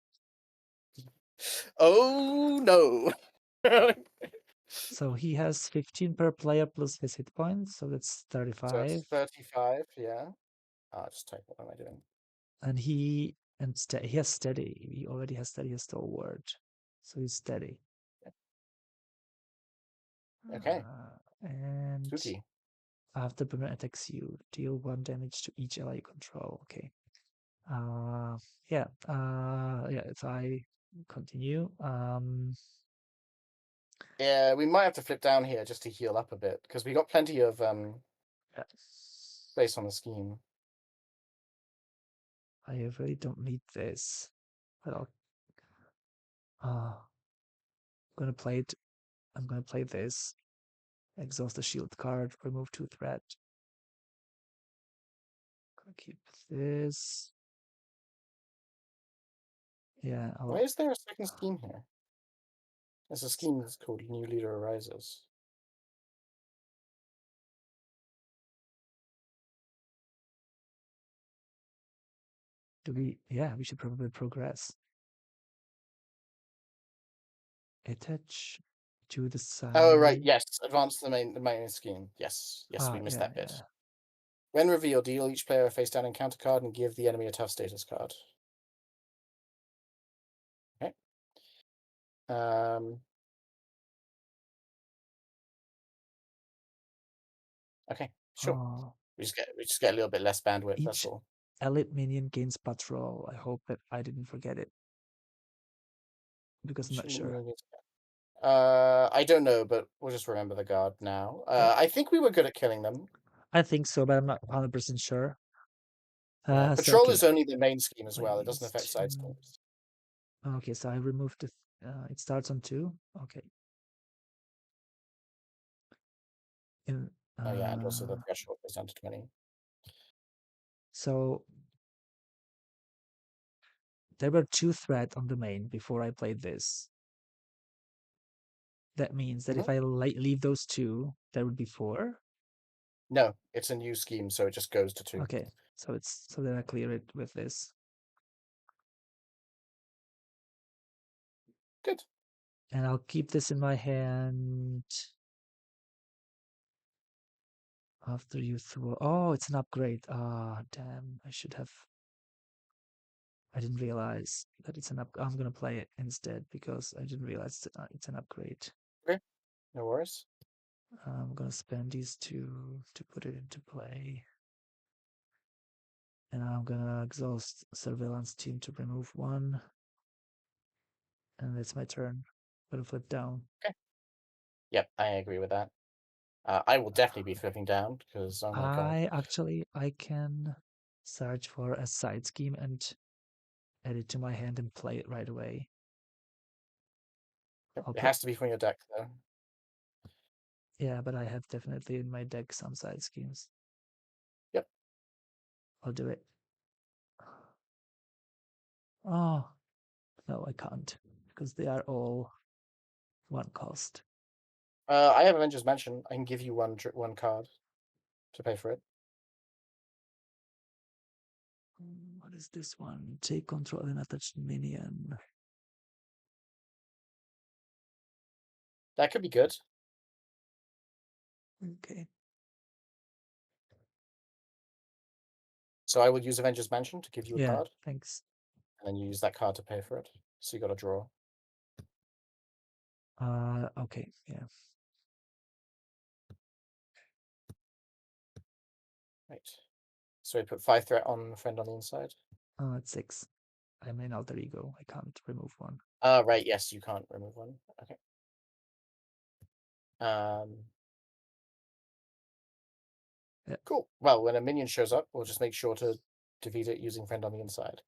Oh no. So he has 15 per player plus his hit points, so that's So it's 35. 35. Yeah. Just type. What am I doing? And he has steady. He already has steady, has stalwart, so he's steady. Okay. And Spooky. after Boomerang attacks you, deal 1 damage to each ally you control. Okay. Uh, yeah. Yeah. If I continue, Yeah, we might have to flip down here just to heal up a bit because we got plenty of yeah, space on the scheme. I really don't need this, but I'm gonna play it. I'm gonna play this. Exhaust the shield card. Remove 2 threat. Gonna keep this. Yeah. Why is there a second scheme here? There's a scheme that's called New Leader Arises. Do we? Yeah, we should probably progress. Attach to the Oh right, side. yes. Advance the main scheme. Yes, yes, we missed Yeah, that bit. yeah. When revealed, deal each player a face down encounter card and give the enemy a tough status card. Okay. Okay, sure. Oh, We just get a little bit less bandwidth, that's each all. elite minion gains patrol. I hope that I didn't forget it because I'm Each not sure. minion gets- I don't know, but we'll just remember the guard now. Yeah. I think we were good at killing them. I think so, but I'm not 100% sure. Yeah, So patrol okay, is only the main scheme as play well. It doesn't these affect side two. schemes. Okay, so I removed the. It starts on 2. Okay. In, Oh yeah, and also the threshold goes down to 20. so there were 2 threat on the main before I played this. That means that if I leave those 2, there would be 4. No, it's a new scheme, so it just goes to 2. Okay, so then I clear it with this, Good. and I'll keep this in my hand after you throw. Oh, it's an upgrade. Ah, damn! I didn't realize that it's an up. I'm gonna play it instead because I didn't realize it's an upgrade. Okay, no worries. I'm gonna spend these 2 to put it into play. And I'm gonna exhaust surveillance team to remove 1. And it's my turn. Gonna flip down. Okay. Yep, I agree with that. I will definitely be flipping down because, oh my god. I can search for a side scheme and add it to my hand and play it right away. Yep, I'll it put has to be from your deck though. Yeah, but I have definitely in my deck some side schemes. Yep. I'll do it. Oh no, I can't because they are all 1 cost. I have Avengers Mansion. I can give you one card to pay for it. What is this one? Take control and attach minion. That could be good. Okay. So I will use Avengers Mansion to give you a Yeah, card, thanks. and then you use that card to pay for it. So you got to draw. Okay, yeah. Right. So we put 5 threat on friend on the inside. It's 6. I'm an alter ego. I can't remove 1. Right. Yes, you can't remove one. Okay. Um. Yeah. Cool. Well, when a minion shows up, we'll just make sure to defeat it using friend on the inside.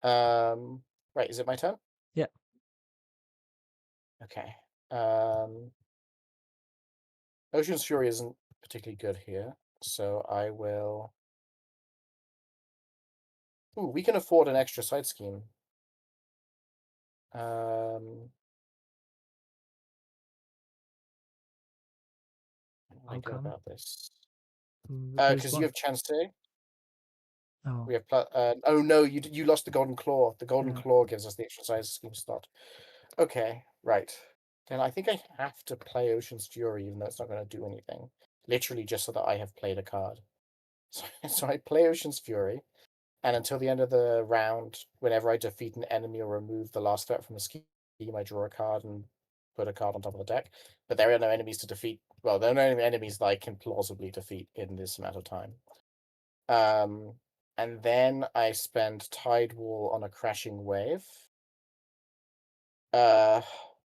Right. Is it my turn? Yeah. Okay. Um. Ocean's Fury isn't particularly good here, so I will. Ooh, we can afford an extra side scheme. Um. How do I How go come? about this? There's Because you one. have chance. Oh, We have oh no, you lost the golden claw. The golden yeah. claw gives us the exercise scheme slot. Okay, right. Then I think I have to play Ocean's Fury, even though it's not going to do anything. Literally just so that I have played a card. So I play Ocean's Fury, and until the end of the round, whenever I defeat an enemy or remove the last threat from the scheme, I draw a card and put a card on top of the deck. But there are no enemies to defeat. Well, there are no enemies that I can plausibly defeat in this amount of time. Um, and then I spend Tide Wall on a crashing wave. Uh,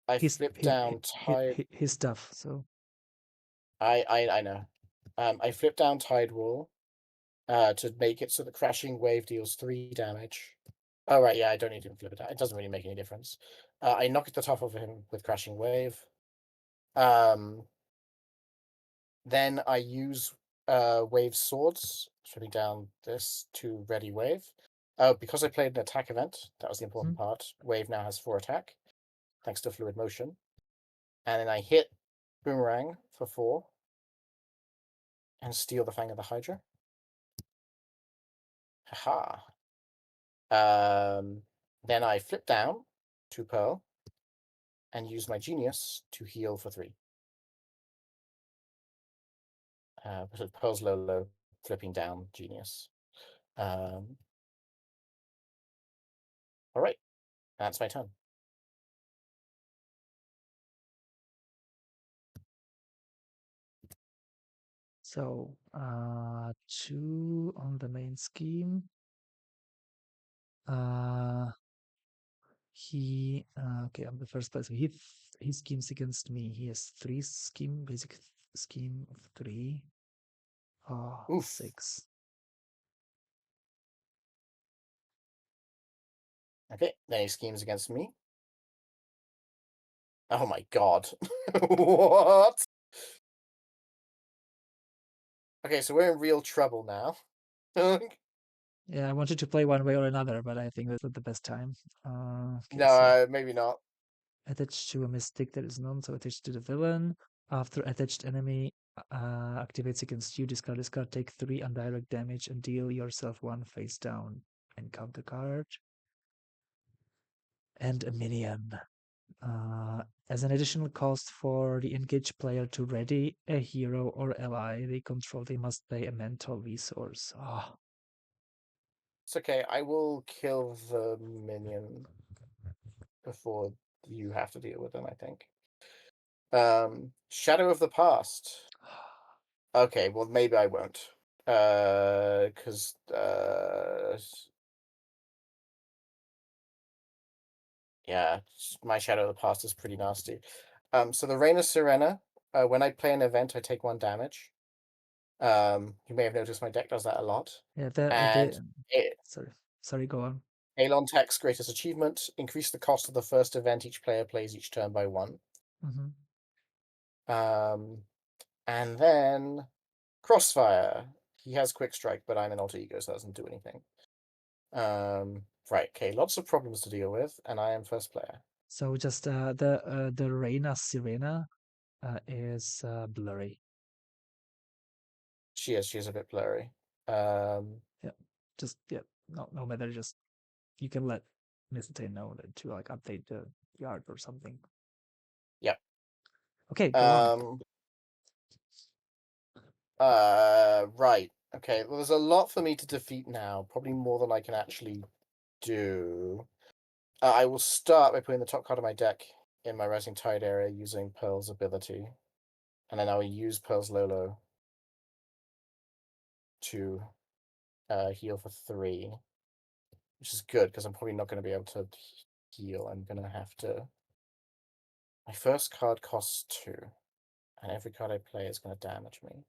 I His flip his down Tide. his stuff. So I know. I flip down Tide Wall. To make it so the crashing wave deals 3 damage. Oh right, yeah, I don't need to flip it down. It doesn't really make any difference. I knock the top of him with crashing wave. Um, then I use wave swords, shutting down this to ready wave. Because I played an attack event, that was the important part. Wave now has 4 attack, thanks to fluid motion. And then I hit boomerang for 4 and steal the Fang of the Hydra. Haha. Then I flip down to Pearl and use my genius to heal for 3. So Pearl's low, flipping down genius. All right, that's my turn. so 2 on the main scheme. He okay, I'm the first place. He schemes against me. He has 3 scheme, basic scheme of 3. Oh, Oof. 6. Okay, then he schemes against me. Oh my god. What? Okay, so we're in real trouble now. Yeah, I wanted to play one way or another, but I think that's not the best time. Okay, so No, maybe not. attached to a mystic that is non, so attached to the villain. After attached enemy activates against you, discard this card, take 3 undirect damage, and deal yourself 1 face down. Encounter card. And a minion. As an additional cost for the engaged player to ready a hero or ally they control, they must pay a mental resource. Oh, It's okay. I will kill the minion before you have to deal with them, I think. Shadow of the Past. Okay, well maybe I won't. Because yeah, my Shadow of the Past is pretty nasty. So the Reign of Serena. When I play an event, I take 1 damage. You may have noticed my deck does that a lot. yeah, And sorry, sorry, go on. Alon Tech's greatest achievement: increase the cost of the first event each player plays each turn by 1. Hmm. And then Crossfire. He has Quick Strike, but I'm an alter ego, so that doesn't do anything. Right, okay, lots of problems to deal with, and I am first player. So just the Reina Sirena is blurry. She is a bit blurry. Yeah, just yeah, no matter. Just you can let Mysteltainn know that to like update the yard or something. Yep. Okay, go on. Um, right. Okay, well, there's a lot for me to defeat now, probably more than I can actually do. I will start by putting the top card of my deck in my Rising Tide area using Pearl's ability, and then I will use Pearl's Lolo to heal for 3, which is good because I'm probably not going to be able to heal. I'm going to have to. My first card costs 2, and every card I play is going to damage me.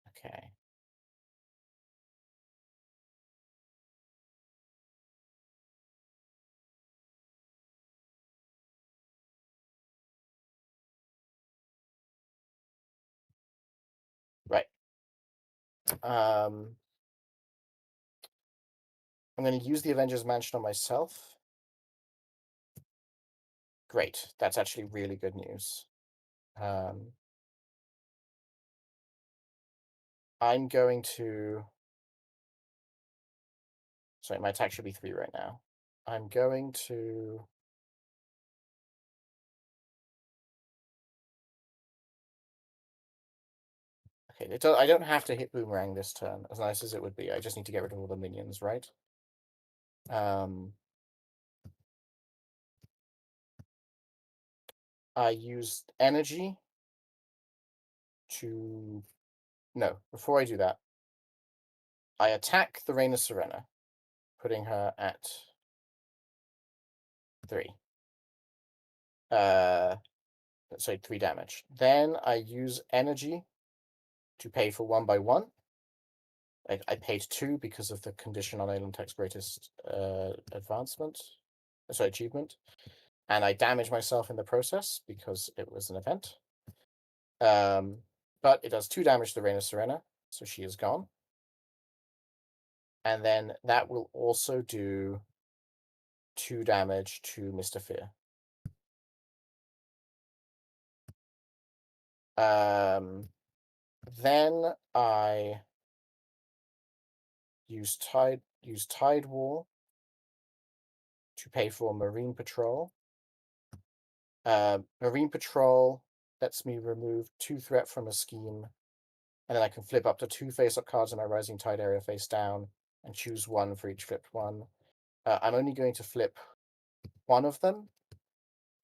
Okay. Right. I'm going to use the Avengers Mansion on myself. Great. That's actually really good news. I'm going to. Sorry, my attack should be 3 right now. I'm going to. Okay, I don't have to hit Boomerang this turn, as nice as it would be. I just need to get rid of all the minions, right? I used energy to. No, before I do that, I attack the Reign of Serena, putting her at 3. Sorry, 3 damage. Then I use energy to pay for 1 by 1. I paid 2 because of the condition on Alon Tech's greatest achievement. And I damage myself in the process because it was an event. But it does 2 damage to the Reign of Serena, so she is gone. And then that will also do 2 damage to Mr. Fear. Then I use Tide Wall to pay for Marine Patrol. Marine Patrol lets me remove 2 threat from a scheme, and then I can flip up to 2 face-up cards in my Rising Tide area face down, and choose 1 for each flipped one. I'm only going to flip 1 of them,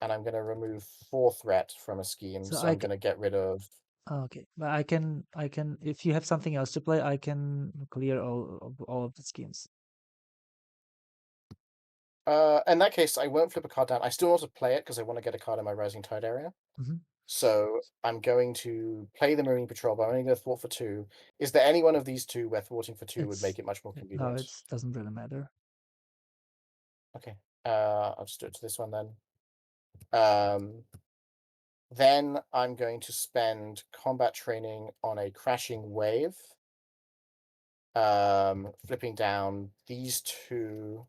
and I'm going to remove 4 threat from a scheme, So so I'm going to get rid of. okay, but I can if you have something else to play, I can clear all of the schemes. In that case, I won't flip a card down. I still want to play it because I want to get a card in my Rising Tide area. Mhm. So I'm going to play the Marine Patrol, but I'm only going to thwart for 2. Is there any one of these two where thwarting for 2 would It's make it much more no, convenient? it doesn't really matter. Okay. I'll just do it to this one then. Then I'm going to spend combat training on a crashing wave. Flipping down these 2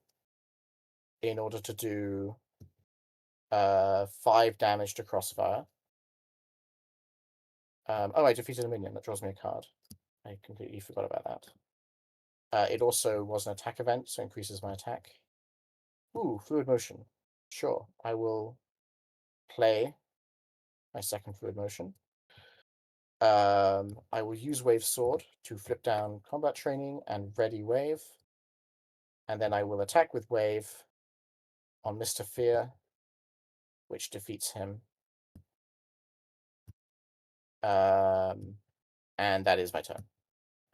in order to do 5 damage to Crossfire. Oh, I defeated a minion. That draws me a card. I completely forgot about that. It also was an attack event, so increases my attack. Ooh, Fluid Motion. Sure, I will play my second Fluid Motion. I will use Wave Sword to flip down combat training and ready Wave. And then I will attack with Wave on Mr. Fear, which defeats him. And that is my turn.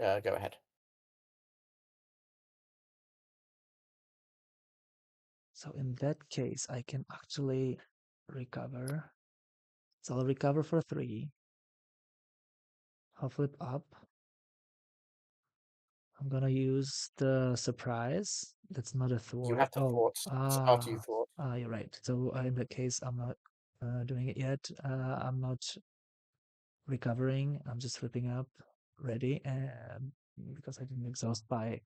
Go ahead. So in that case, I can actually recover. So I'll recover for 3. I'll flip up. I'm gonna use the surprise. That's not a You thwart. have to Oh, thwart. It's after you thwart. you're right. So in that case, I'm not doing it yet. I'm not recovering. I'm just flipping up, ready, and because I didn't exhaust by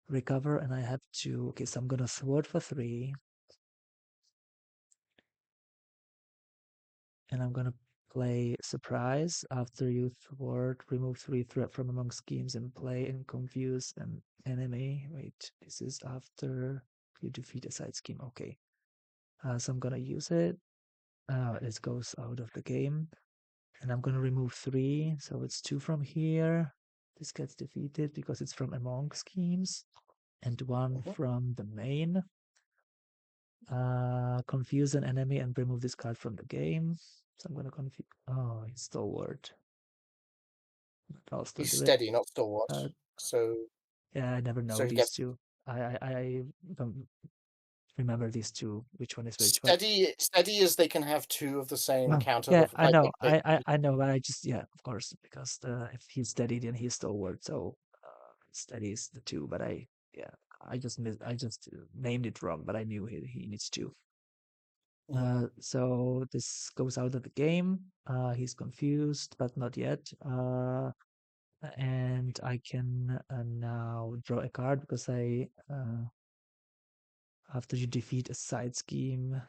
recover, and I have to. Okay, so I'm gonna thwart for 3, and I'm gonna play surprise after you thwart. Remove 3 threat from among schemes and play and confuse an enemy. Wait, this is after you defeat a side scheme. Okay, so I'm gonna use it. It goes out of the game. And I'm going to remove 3, so it's 2 from here. This gets defeated because it's from among schemes, and 1 Mhm. from the main. Confuse an enemy and remove this card from the game. So I'm going to confuse. Oh, it's stalwart. I'll still He's do it. steady, not stalwart. Uh, So yeah, I never know so he these gets 2. I don't remember these 2. Which one is which? But steady as they can have 2 of the same well, counter. yeah, The I like know, they I know, but I just yeah, of course, because if he's steady, then he's stalwart. So steady is the 2, but yeah, I just named it wrong, but I knew he needs 2. Mhm. So this goes out of the game. He's confused, but not yet. And I can now draw a card because after you defeat a side scheme,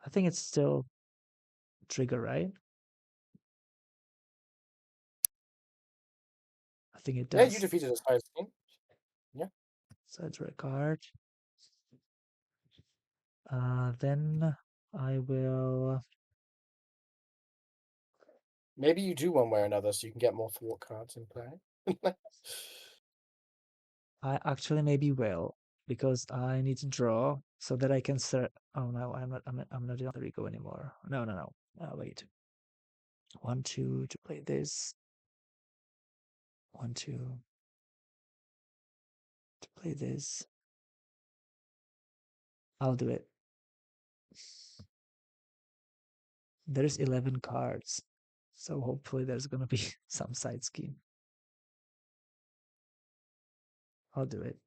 I think it's still trigger, right? I think it Yeah, you does. defeated his highest team. Yeah. So I draw a card. Then I will. Maybe you do one way or another so you can get more thwart cards in play. I actually maybe will because I need to draw so that I can start. Oh no, I'm not in alter ego anymore. No, no, no. Wait. 1, 2 to play this. 1, 2 to play this. I'll do it. There's 11 cards, so hopefully there's gonna be some side scheme. I'll do it.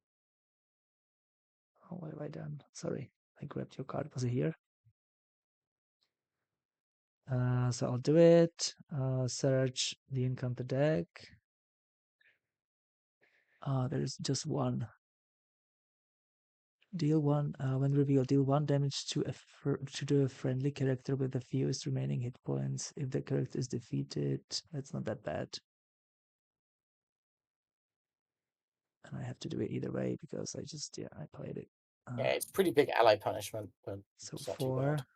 Oh, what have I done? Sorry, I grabbed your card. Was it here? So I'll do it. Search the encounter deck. There's just one. Deal 1 when revealed. Deal 1 damage to the friendly character with the fewest remaining hit points. If the character is defeated, that's not that bad. And I have to do it either way because I played it. Yeah, it's pretty big ally punishment, but So it's not too bad. 4.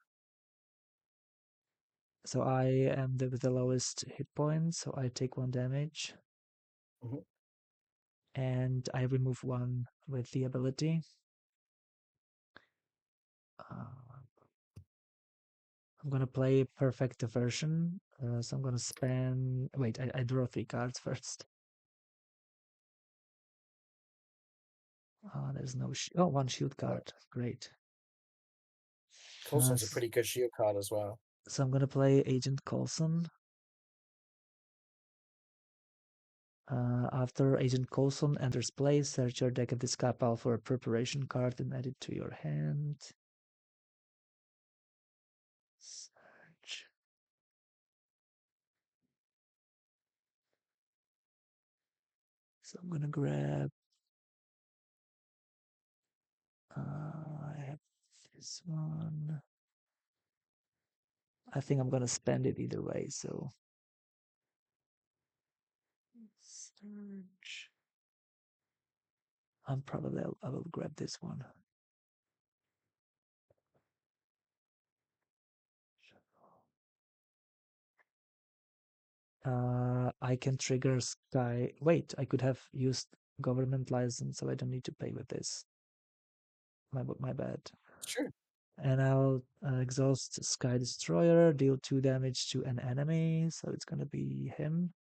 So I am with the lowest hit points, so I take 1 damage. Mhm. And I remove 1 with the ability. Uh, I'm gonna play Perfect Diversion. So I'm gonna spend. Wait, I draw 3 cards first. There's no one shield card. Great. Coulson's a pretty good shield card as well. So I'm gonna play Agent Coulson. After Agent Coulson enters play, search your deck and discard pile for a preparation card and add it to your hand. Search. So I'm gonna grab. I have this one. I think I'm gonna spend it either way. So search. I will grab this one. I can trigger Sky. Wait, I could have used government license, so I don't need to pay with this. My bad. Sure. And I'll exhaust Sky Destroyer, deal 2 damage to an enemy, so it's gonna be him.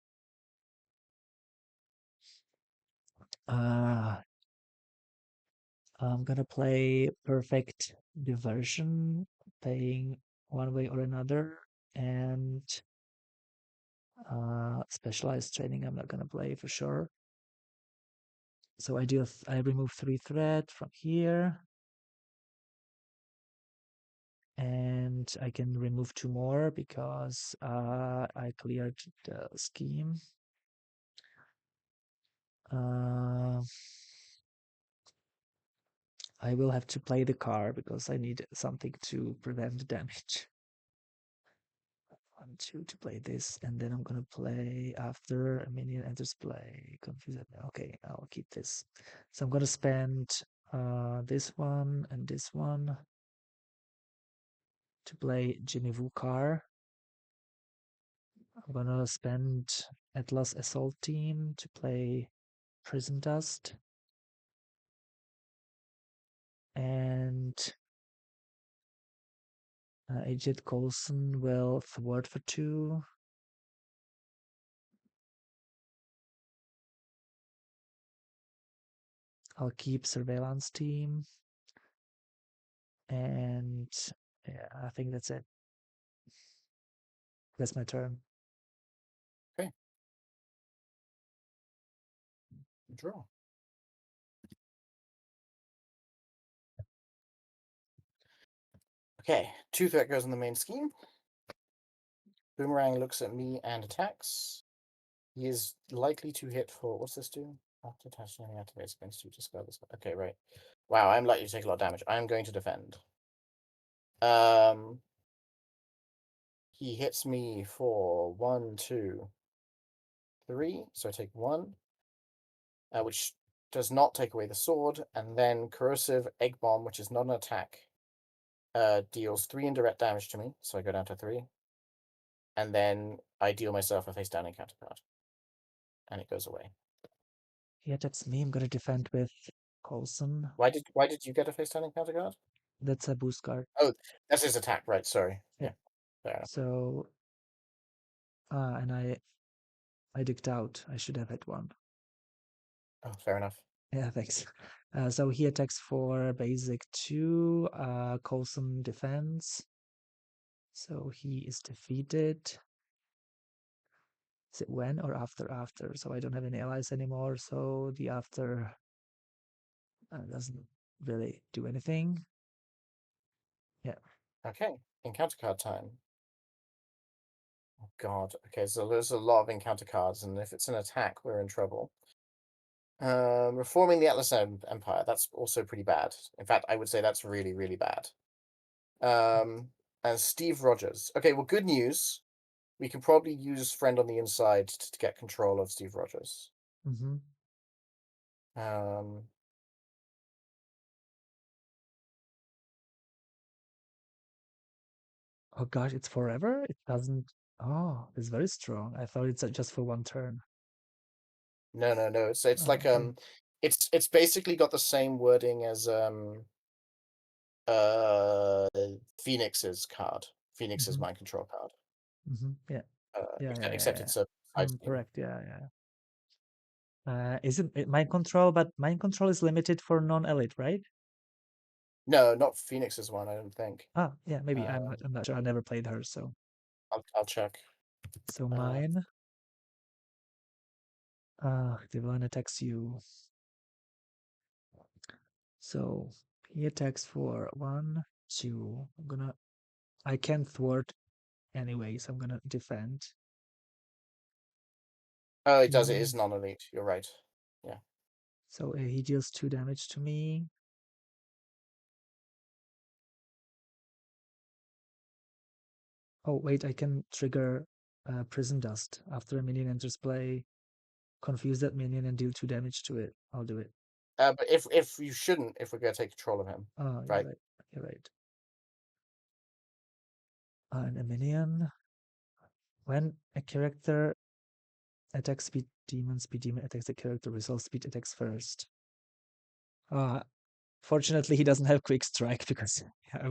I'm gonna play Perfect Diversion, paying one way or another, and Specialized Training I'm not gonna play for sure. So I remove 3 threat from here, and I can remove 2 more because I cleared the scheme. I will have to play the card because I need something to prevent damage. 1, 2 to play this, and then I'm gonna play after a minion enters play. Confuse it. Okay, I'll keep this. So I'm gonna spend this one and this one to play Jinivukar. I'm gonna spend Atlas Assault Team to play Prison Dust. And Agent Coulson will thwart for 2. I'll keep Surveillance Team. And yeah, I think that's it. That's my turn. Okay. Draw. Okay, 2 threat goes in the main scheme. Boomerang looks at me and attacks. He is likely to hit for, what's this do? After attaching any activates against you, discard this. Okay, right. Wow, I'm likely to take a lot of damage. I'm going to defend. He hits me for 1, 2, 3. So I take 1, which does not take away the sword, and then Corrosive Egg Bomb, which is not an attack, deals 3 indirect damage to me, so I go down to 3. And then I deal myself a face down encounter card. And it goes away. He attacks me. I'm gonna defend with Coulson. Why did you get a face down encounter card? That's a boost card. Oh, that's his attack, right? Sorry. Yeah. Fair enough. So and I digged out. I should have had one. Oh, fair enough. Yeah, thanks. So he attacks for basic 2. Coulson defends. So he is defeated. Is it when or after? After. So I don't have any allies anymore. So the after doesn't really do anything. Yeah. Okay, encounter card time. Oh god. Okay, so there's a lot of encounter cards, and if it's an attack, we're in trouble. Reforming the Atlas Empire. That's also pretty bad. In fact, I would say that's really, really bad. And Steve Rogers. Okay, well, good news. We can probably use Friend on the Inside to get control of Steve Rogers. Mm-hmm. Oh gosh, it's forever? It doesn't. Oh, it's very strong. I thought it's just for 1 turn. No. So it's like Okay. it's basically got the same wording as uh Phoenix's card. Phoenix's Mm-hmm. mind control card. Mm-hmm. Yeah. Yeah. Except it's a side scheme. Correct. Yeah. Isn't it mind control? But mind control is limited for non-elite, right? No, not Phoenix's one, I don't think. Ah, yeah, maybe. Uh, I'm not sure. I never played her, so I'll check. Uh, mine. Divine attacks you. So he attacks for 1, 2. I can thwart anyway, so I'm gonna defend. oh, it does. It is 1. non-elite. You're right. Yeah. So he deals 2 damage to me. Oh wait, I can trigger Prism Dust after a minion enters play. Confuse that minion and deal 2 damage to it. I'll do it. But if you shouldn't, if we're gonna take control of him, Oh, you're right? right. You're right. And a minion. When a character attacks speed demon attacks the character, resolve speed attacks first. Fortunately, he doesn't have quick strike because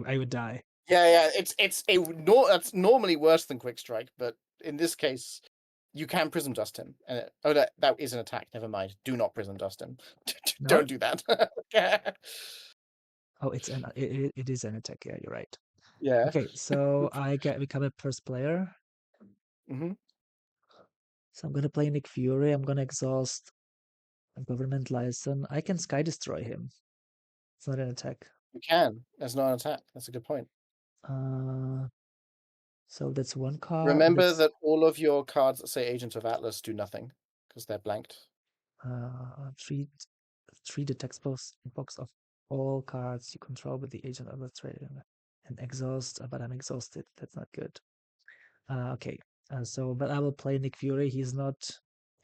I would die. Yeah. That's normally worse than quick strike, but in this case, you can prism dust him. Oh, that is an attack. Never mind. Do not prism dust him. No? Don't do that. Oh, it is an attack. Yeah, you're right. Yeah. Okay, so I get become a first player. Hmm. So I'm gonna play Nick Fury. I'm gonna exhaust a government license. I can sky destroy him. It's not an attack. You can. That's not an attack. That's a good point. Uh, so that's 1 card. Remember That's that all of your cards that say Agent of Atlas do nothing because they're blanked. treat the text box of all cards you control with the agent of the trade and exhaust. But I'm exhausted. That's not good. Okay. But I will play Nick Fury. He's not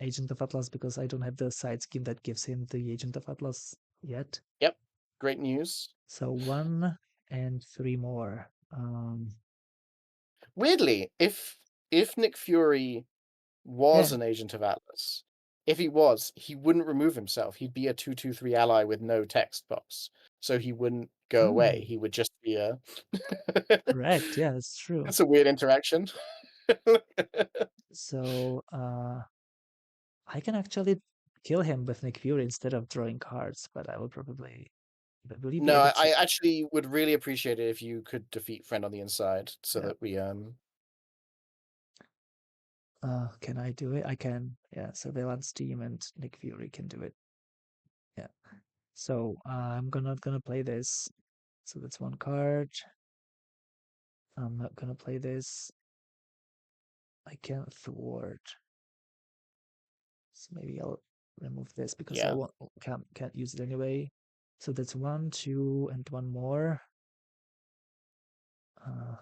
Agent of Atlas because I don't have the side scheme that gives him the Agent of Atlas yet. Yep. Great news. So 1 and 3 more. Weirdly, if Nick Fury was Yeah. an Agent of Atlas, if he was, he wouldn't remove himself. He'd be a 2/2/3 ally with no text box. So he wouldn't go away. He would just be a Correct. Yeah, that's true. It's a weird interaction. So I can actually kill him with Nick Fury instead of drawing cards, but I will probably. But will you be No, able I to? actually would really appreciate it if you could defeat Friend on the Inside so Yeah. that we Can I do it? I can. Yeah. Surveillance team and Nick Fury can do it. Yeah. So I'm gonna play this. So that's 1 card. I'm not gonna play this. I can't thwart. So maybe I'll remove this because I yeah. won't can't use it anyway. So that's 1, 2, and 1 more. Uh,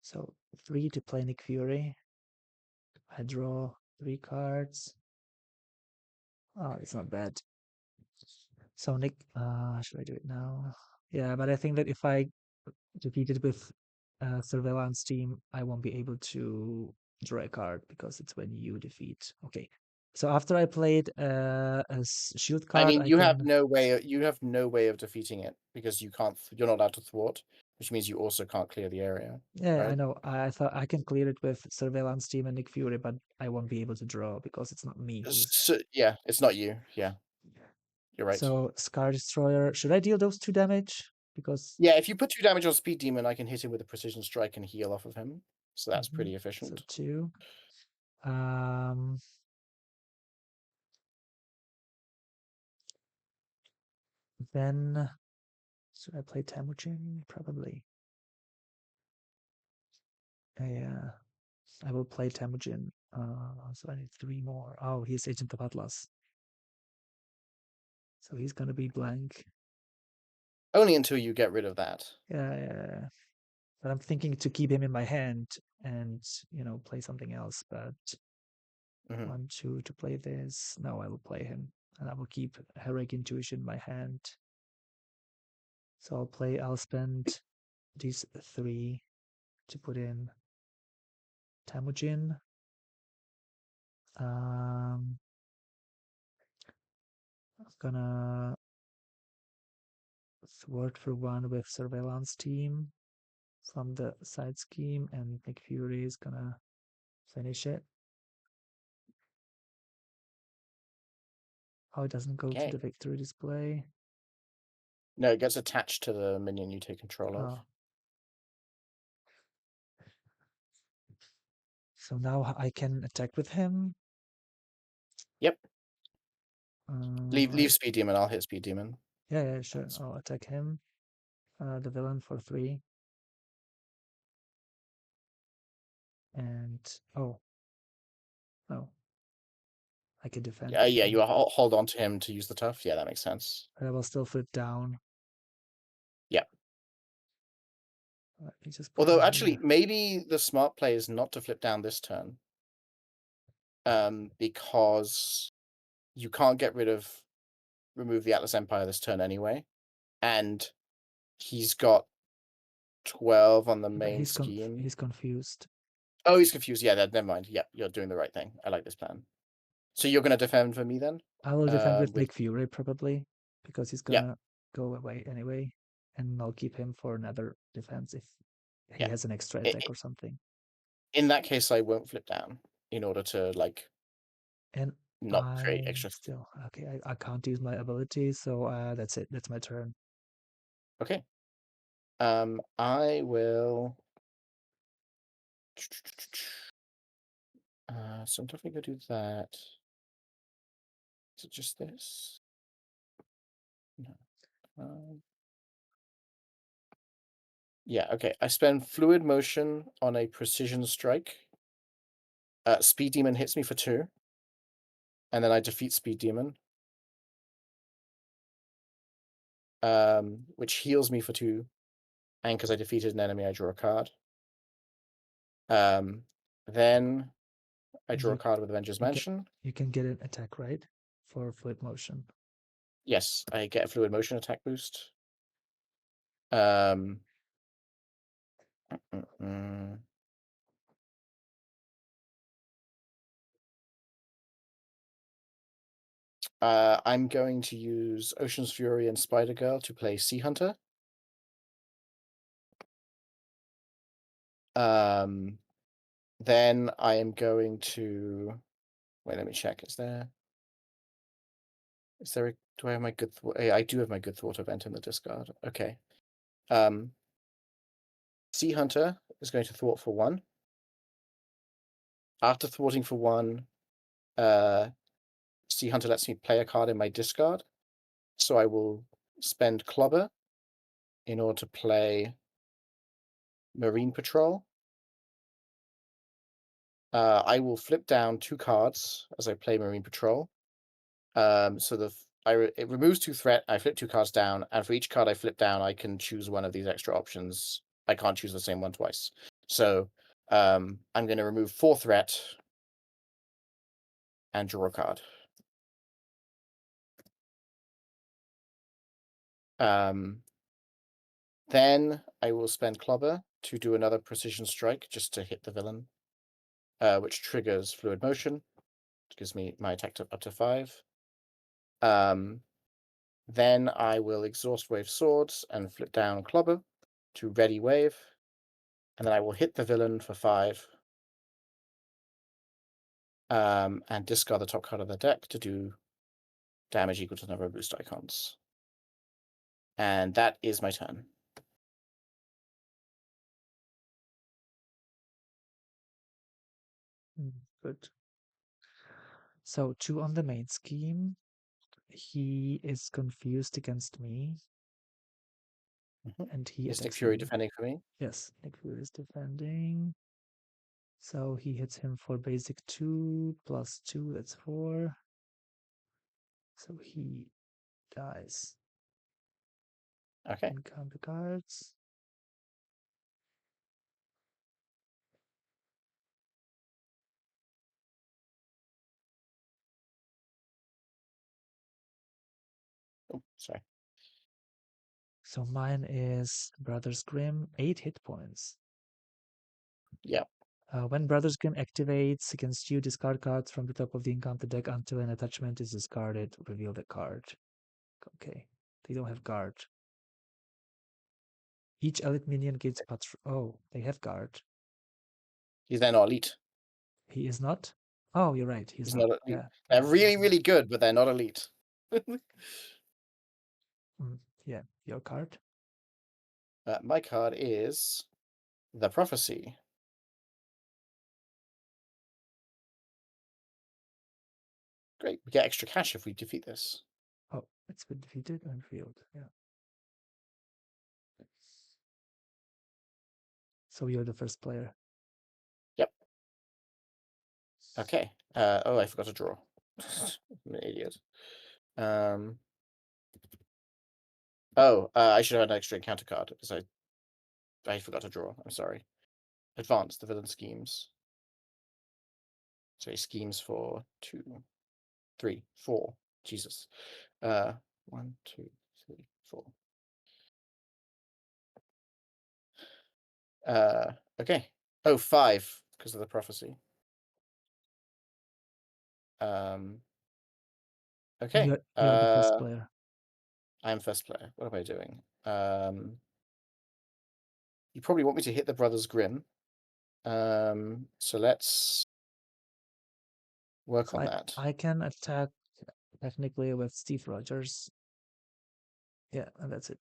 so 3 to play Nick Fury. I draw 3 cards. Oh, it's not bad. So Nick, should I do it now? Yeah, but I think that if I defeat it with surveillance team, I won't be able to draw a card because it's when you defeat. Okay. So after I played a shield I card, mean, I can. you have no way of defeating it because you're not allowed to thwart, which means you also can't clear the area, Yeah, I right? know. I thought I can clear it with surveillance team and Nick Fury, but I won't be able to draw because it's not me who's. So, yeah, it's not you. Yeah, you're right. So Scar Destroyer. Should I deal those 2 damage? Because. Yeah, if you put 2 damage on Speed Demon, I can hit him with a Precision Strike and heal off of him. So that's Mhm. pretty So efficient. 2. Um, then should I play Temujin? Probably. Yeah, I will play Temujin. So I need 3 more. Oh, he's Agent of Atlas. So he's gonna be blank. Only until you get rid of that. Yeah. But I'm thinking to keep him in my hand and play something else. But Hmm. 1, 2 to play this. No, I will play him, and I will keep Heroic Intuition in my hand. So I'll spend these 3 to put in Temujin. I'm gonna thwart for 1 with Surveillance Team from the side scheme, and Nick Fury is gonna finish it. Oh, it doesn't go to Okay. the victory display. No, it gets attached to the minion you take control of. Oh. So now I can attack with him. Yep. Leave I, Speed Demon. I'll hit Speed Demon. yeah, sure. That's I'll attack him. The villain for 3. And oh, no, I can defend with yeah. him. You hold on to him to use the tough. Yeah, that makes sense. But I will still flip down. Yeah. Let me just put Although him actually, here. maybe the smart play is not to flip down this turn. Because you can't remove the Atlas Empire this turn anyway, and he's got 12 on the But main scheme. he's confused. Oh, he's confused. Yeah, never mind. Yep, you're doing the right thing. I like this plan. So you're going to defend for me then? I will defend with With Nick Fury probably because he's yeah, gonna go away anyway, and I'll keep him for another defense if he yeah. has an extra attack or something. In that case, I won't flip down in order to And not create I extra. still okay. I can't use my ability, so that's it. That's my turn. Okay. I will. So I'm definitely gonna do that. Is it just this? No. Yeah, okay. I spend fluid motion on a precision strike. Speed Demon hits me for 2, and then I defeat Speed Demon, which heals me for 2, and because I defeated an enemy, I draw a card. Then I And draw a card with Avengers Mansion. you can get an attack right for fluid motion. Yes, I get a fluid motion attack boost. Um, mm, mm. I'm going to use Ocean's Fury and Spider Girl to play Sea Hunter. Then I am going to wait. Let me check. Is there do I have my good thought? I do have my good thought event in the discard. Okay. Sea Hunter is going to thwart for 1. After thwarting for 1, Sea Hunter lets me play a card in my discard. So I will spend Clobber in order to play Marine Patrol. I will flip down 2 cards as I play Marine Patrol. So it removes 2 threat. I flip 2 cards down, and for each card I flip down, I can choose one of these extra options. I can't choose the same one twice. So I'm going to remove 4 threat and draw a card. Then I will spend Clobber to do another precision strike just to hit the villain, which triggers fluid motion. It gives me my attack up to 5. Then I will exhaust wave swords and flip down Clobber to ready wave, and then I will hit the villain for 5. And discard the top card of the deck to do damage equal to the number of boost icons. And that is my turn. Good. So 2 on the main scheme. He is confused against me, and he Is Nick attacks Fury me. defending for me? Yes, Nick Fury is defending. So he hits him for basic 2 plus 2, that's 4. So he dies. Okay. And count the cards. Oh, sorry. So mine is Brothers Grimm, 8 hit points. Yeah. When Brothers Grimm activates against you, discard cards from the top of the encounter deck until an attachment is discarded. Reveal the card. Okay. They don't have guard. Each elite minion gains patrol. Oh, they have guard. He's then not elite. He is not? Oh, you're right. He's He's not. not elite. Yeah. They're really, really good, but they're not elite. Yeah, your card. My card is the Prophecy. Great. We get extra cash if we defeat this. Oh, it's been defeated and revealed. Yeah. So you're the first player. Yep. Okay. Oh, I forgot to draw. I'm an idiot. Oh, I should have an extra encounter card because I forgot to draw. I'm sorry. Advance the villain schemes. So he schemes for 2, 3, 4. Jesus. 1, 2, 3, 4. Okay. Oh, 5 because of the prophecy. Okay. You're the first player. I'm first player. What am I doing? You probably want me to hit the Brothers Grimm. So let's work So on that. I can attack technically with Steve Rogers. Yeah, and that's it.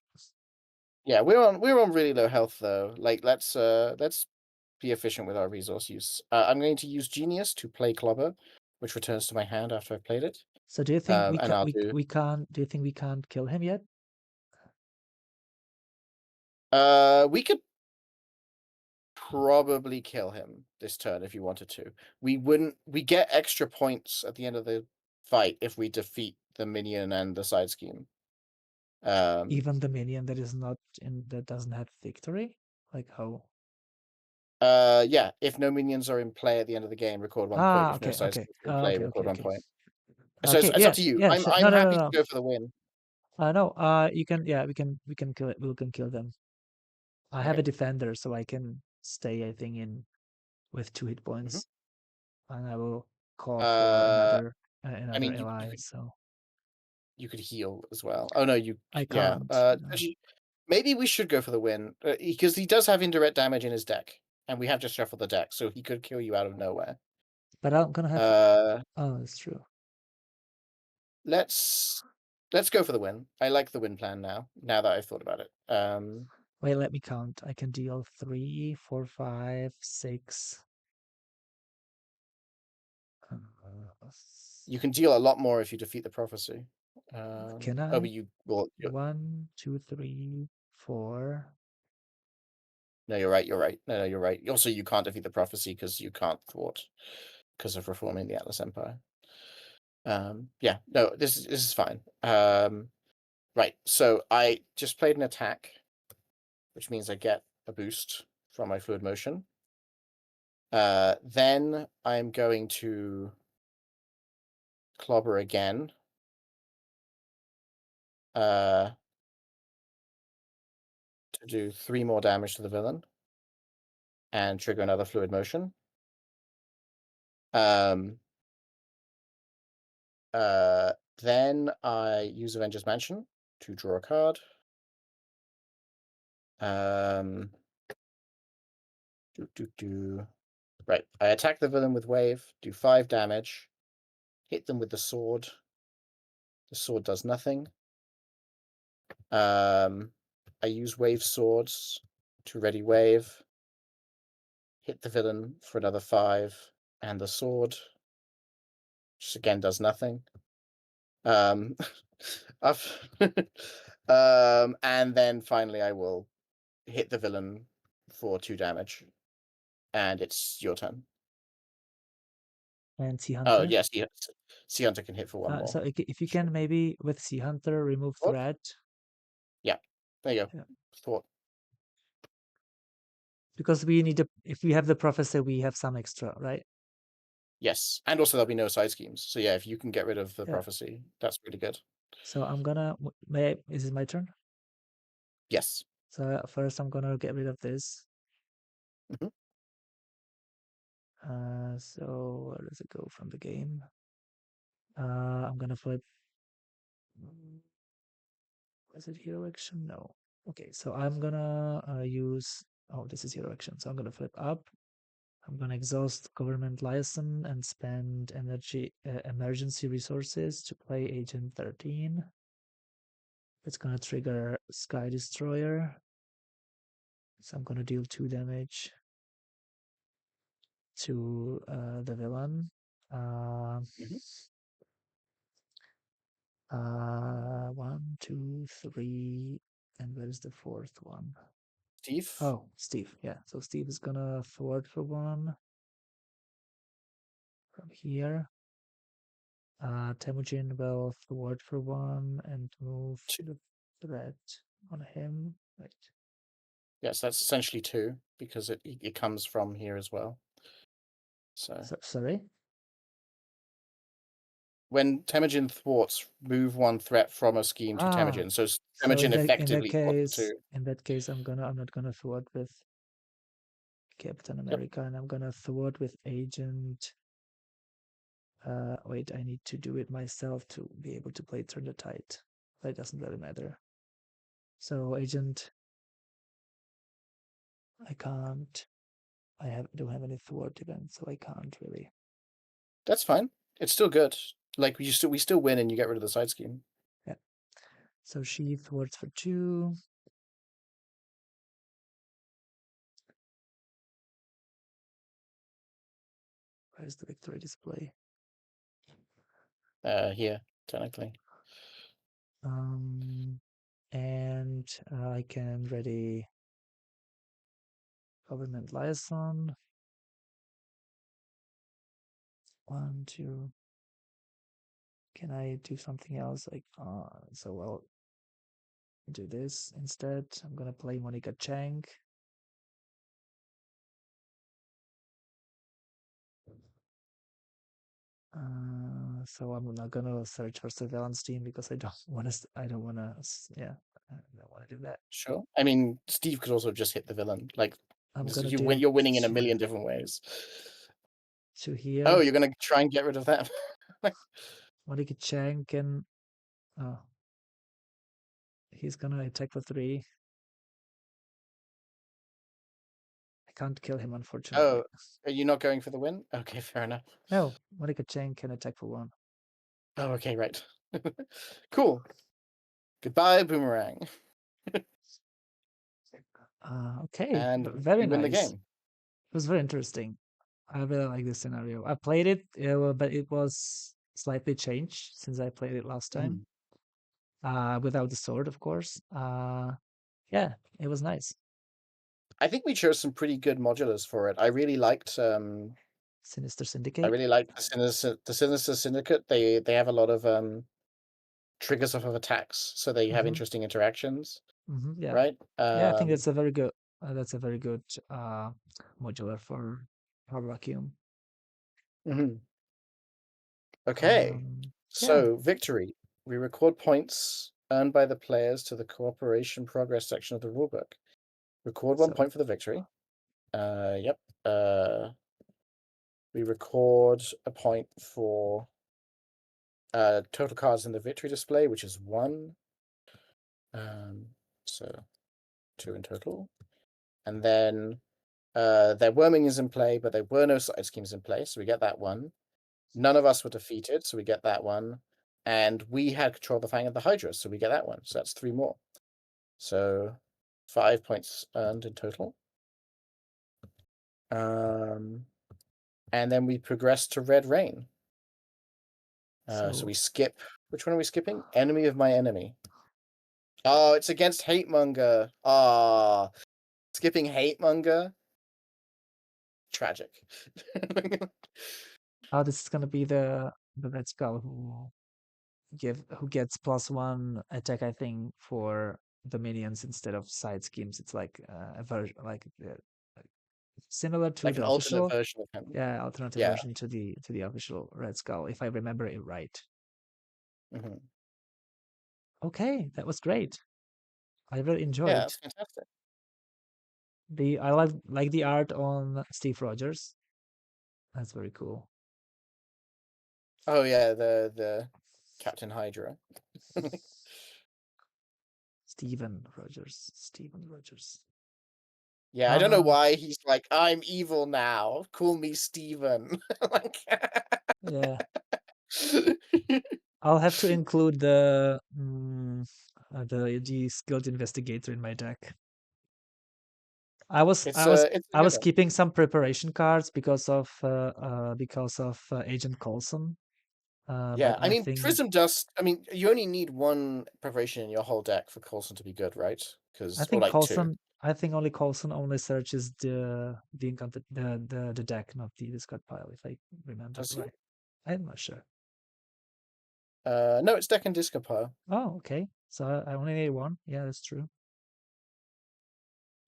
Yeah, we're on really low health though. Like let's be efficient with our resource use. I'm going to use Genius to play Clobber, which returns to my hand after I've played it. So do you think And I'll do. we can't? Do you think we can't kill him yet? We could probably kill him this turn if you wanted to. We wouldn't. We get extra points at the end of the fight if we defeat the minion and the side scheme. Even the minion that is not in that doesn't have victory. Like how? Yeah. If no minions are in play at the end of the game, record 1 point. If no Okay, side okay, schemes are in play, okay, record okay, 1 okay. point. So Okay, it's up yeah, to you. yeah. I'm No, no, no, happy to no. go for the win. No. You can. Yeah, we can kill it. We can kill them. I have Okay. a defender, so I can stay. I think in with 2 hit Mhm. points, and I will call for Uh, I another mean, ally. So you could heal as well. Oh no, I yeah. can't. Maybe we should go for the win because he does have indirect damage in his deck, and we have just shuffled the deck, so he could kill you out of nowhere. But I'm gonna have. Uh, Oh, that's true. let's go for the win. I like the win plan now. Now that I've thought about it. Wait, let me count. I can deal 3, 4, 5, 6. You can deal a lot more if you defeat the prophecy. Can Oh, I? but you well, 1, 2, 3, 4. no, you're right. You're right. No, you're right. Also, you can't defeat the prophecy because you can't thwart because of reforming the Atlas Empire. Yeah, no, this is fine. Right, so I just played an attack, which means I get a boost from my fluid motion. Then I'm going to clobber again. To do 3 more damage to the villain and trigger another fluid motion. Um, then I use Avengers Mansion to draw a card. Right, I attack the villain with wave, do 5 damage, hit them with the sword. The sword does nothing. I use wave swords to ready wave, hit the villain for another 5, and the sword, which again does nothing. And then finally I will hit the villain for 2 damage, and it's your turn. And Sea Oh Hunter. yes, Sea Hunter can hit for 1 more. So if you Sure. can maybe with Sea Hunter remove What? threat. Yeah, there you go. Yeah. Thought. Because we need to, if we have the prophecy, we have some extra, right? Yes, and also there'll be no side schemes. So yeah, if you can get rid of the Yeah. prophecy, that's really good. So I'm gonna, is it my turn? Yes. So first I'm gonna get rid of this. Mhm. So where does it go from the game? I'm gonna flip. Is it hero action? No. Okay, so I'm gonna use. Oh, this is hero action. So I'm gonna flip up. I'm gonna exhaust government license and spend energy emergency resources to play Agent 13. It's gonna trigger Sky Destroyer. So I'm gonna deal 2 damage to the villain. Mhm. 1, 2, 3, and where's the 4th one? Steve. Oh, Steve. Yeah, so Steve is gonna thwart for 1 from here. Temujin will thwart for 1 and move the threat on him. Right. Yes, that's essentially 2 because it comes from here as well. So Sorry. when Temujin thwarts, move 1 threat from a scheme to Ah, Temujin. So so Temujin in that effectively thwarts case, 2. I'm not gonna thwart with Captain Yep. America, and I'm gonna thwart with Agent. Wait, I need to do it myself to be able to play Turn the Tide. But it doesn't really matter. So Agent, I can't. Don't have any thwart event, so I can't really. That's fine. It's still good. Like we still win and you get rid of the side scheme. Yeah. So she thwarts for 2. Where's the victory display? Here, technically. And I can ready government liaison. 1, 2. Can I do something else? Like, so I'll do this instead. I'm gonna play Monica Chang. So I'm not gonna search for surveillance team because I don't want to. I don't want to. Yeah, I don't want to do that. Sure. I mean, Steve could also just hit the villain. Like I'm this- gonna you deal you're winning in a 2, million different ways. 2 Oh, here. you're gonna try and get rid of that. Monica Chang can. Oh, he's gonna attack for 3. I can't kill him, unfortunately. Oh, are you not going for the win? Okay, fair enough. No, Monica Chang can attack for 1. Oh, okay, right. Cool. Goodbye, Boomerang. Okay, And very we win the nice. game. It was very interesting. I really like this scenario. I played it, but it was slightly changed since I played it last time. Mhm. Without the sword, of course. Yeah, it was nice. I think we chose some pretty good modulars for it. I really liked Sinister I Syndicate. really liked the Sinister Syndicate. They have a lot of triggers off of attacks, so they have Mm-hmm. interesting interactions, Mm-hmm. Yeah, right? yeah. I think that's a very good. That's a very good modular for vacuum. Mhm. Okay. Um, yeah. So, victory. We record points earned by the players to the cooperation progress section of the rulebook. Record 1 So point for the victory. Yep. We record a point for total cards in the victory display, which is 1. So 2 in total. And then their worming is in play, but there were no side schemes in play, so we get that 1. None of us were defeated, so we get that 1. And we had control of the Fang of the Hydra, so we get that 1. So that's 3 more. So 5 points earned in total. And then we progress to Red Rain. So we skip. Which one are we skipping? Enemy of my enemy. Oh, it's against Hate Monger. Ah, skipping Hate Monger. Tragic. this is gonna be the Red Skull who gets +1 attack. I think for the minions instead of side schemes. It's like a version similar to Like an the alternate official. version of him. Yeah, alternative Yeah. version to the official Red Skull, if I remember it right. Mm-hmm. Okay, that was great. I really Yeah, enjoyed that's fantastic. the. I like the art on Steve Rogers. That's very cool. Oh yeah, the Captain Hydra. Steven Rogers. Steven Rogers. Yeah, I don't know why he's like, I'm evil now. Call me Steven. Like, Yeah, I'll have to include the skilled investigator in my deck. I was I was it's a I good was one. keeping some preparation cards because of Agent Coulson. Yeah, But I I mean, think Prism Dust. I mean, you only need one preparation in your whole deck for Coulson to be good, right? I Because or think like two. Coulson I think only Coulson only searches the deck, not the discard pile, if I remember Does he? right. I'm not sure. No, it's deck and discard pile. Oh, okay. So I only need one. Yeah, that's true.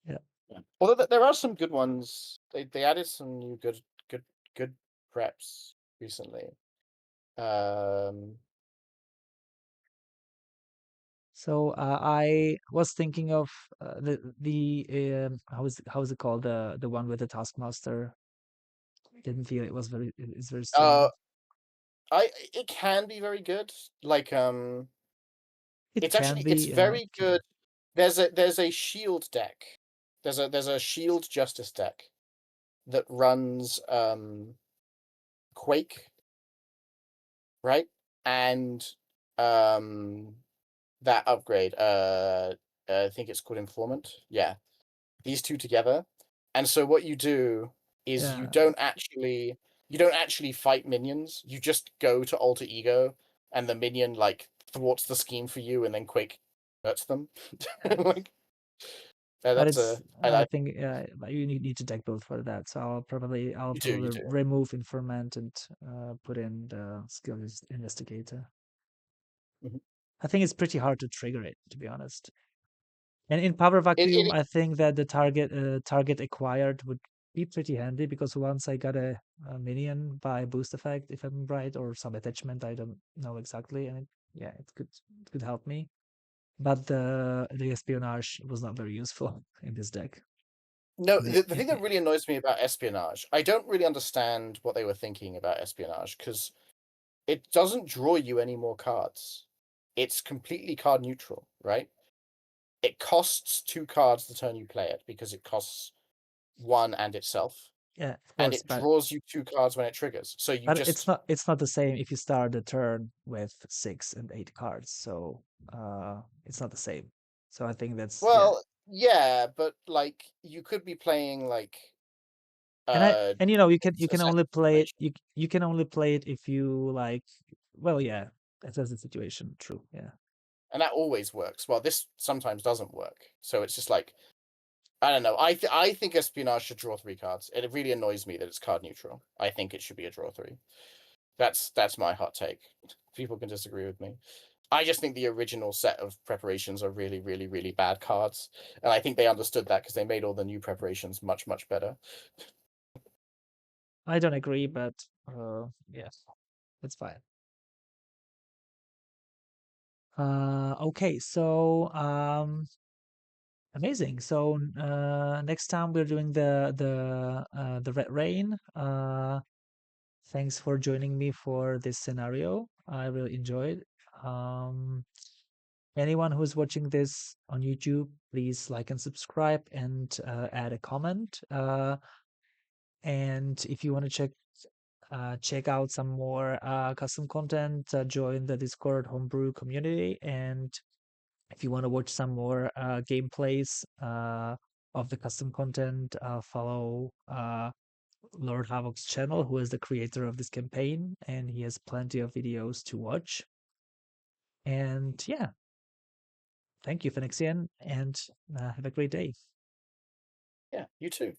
Yeah. Yeah. Although there are some good ones. They added some new good preps recently. Um, So I was thinking of the how is it called, the one with the Taskmaster. Didn't feel it's very uh, strong. it can be very good. Like It it's can actually it's be, yeah, it very can. good. There's a shield deck. There's a shield justice deck that runs Quake, right? And um that upgrade, I think it's called Informant. Yeah. These two together. And so what you do is Yeah, you don't actually fight minions. You just go to alter ego and the minion like thwarts the scheme for you and then Quake hurts them. yeah. Like But that's it's a I I think you need to deck both for that. So I'll you probably do. remove Informant and put in the skilled investigator. Mhm. I think it's pretty hard to trigger it, to be honest. And in Power Vacuum, It I think that the target acquired would be pretty handy because once I got a minion by boost effect, if I'm right, or some attachment, I don't know exactly, and yeah, it could help me. But the espionage was not very useful in this deck. No, In the, the thing that really annoys me about espionage, I don't really understand what they were thinking about espionage because it doesn't draw you any more cards. It's completely card neutral, right? It costs 2 cards the turn you play it because it costs one and itself, yeah, of and course, it draws you 2 cards when it triggers. So you but just it's not the same if you start the turn with 6 and 8 cards. So it's not the same. So I think that's, yeah. well, yeah, but like you could be playing like uh And you a can second only play it formation, you can only play it if you like, well, yeah, that's the situation. True. Yeah. and that always works. Well, this sometimes doesn't work. So it's just like I don't know. I think espionage should draw 3 cards. It really annoys me that it's card neutral. I think it should be a draw 3. That's my hot take. People can disagree with me. I just think the original set of preparations are really, really, really bad cards, and I think they understood that because they made all the new preparations much, much better. I don't agree, but yeah, that's fine. Okay, so amazing. So next time we're doing the Red Rain. Thanks for joining me for this scenario. I really enjoyed. Um, Anyone who's watching this on YouTube, please like and subscribe and add a comment. And if you want to check out some more custom content, join the Discord homebrew community. And if you want to watch some more gameplays of the custom content, follow Lord Havok's channel, who is the creator of this campaign, and he has plenty of videos to watch. And yeah, thank you, Phenexian, and have a great day. Yeah, you too.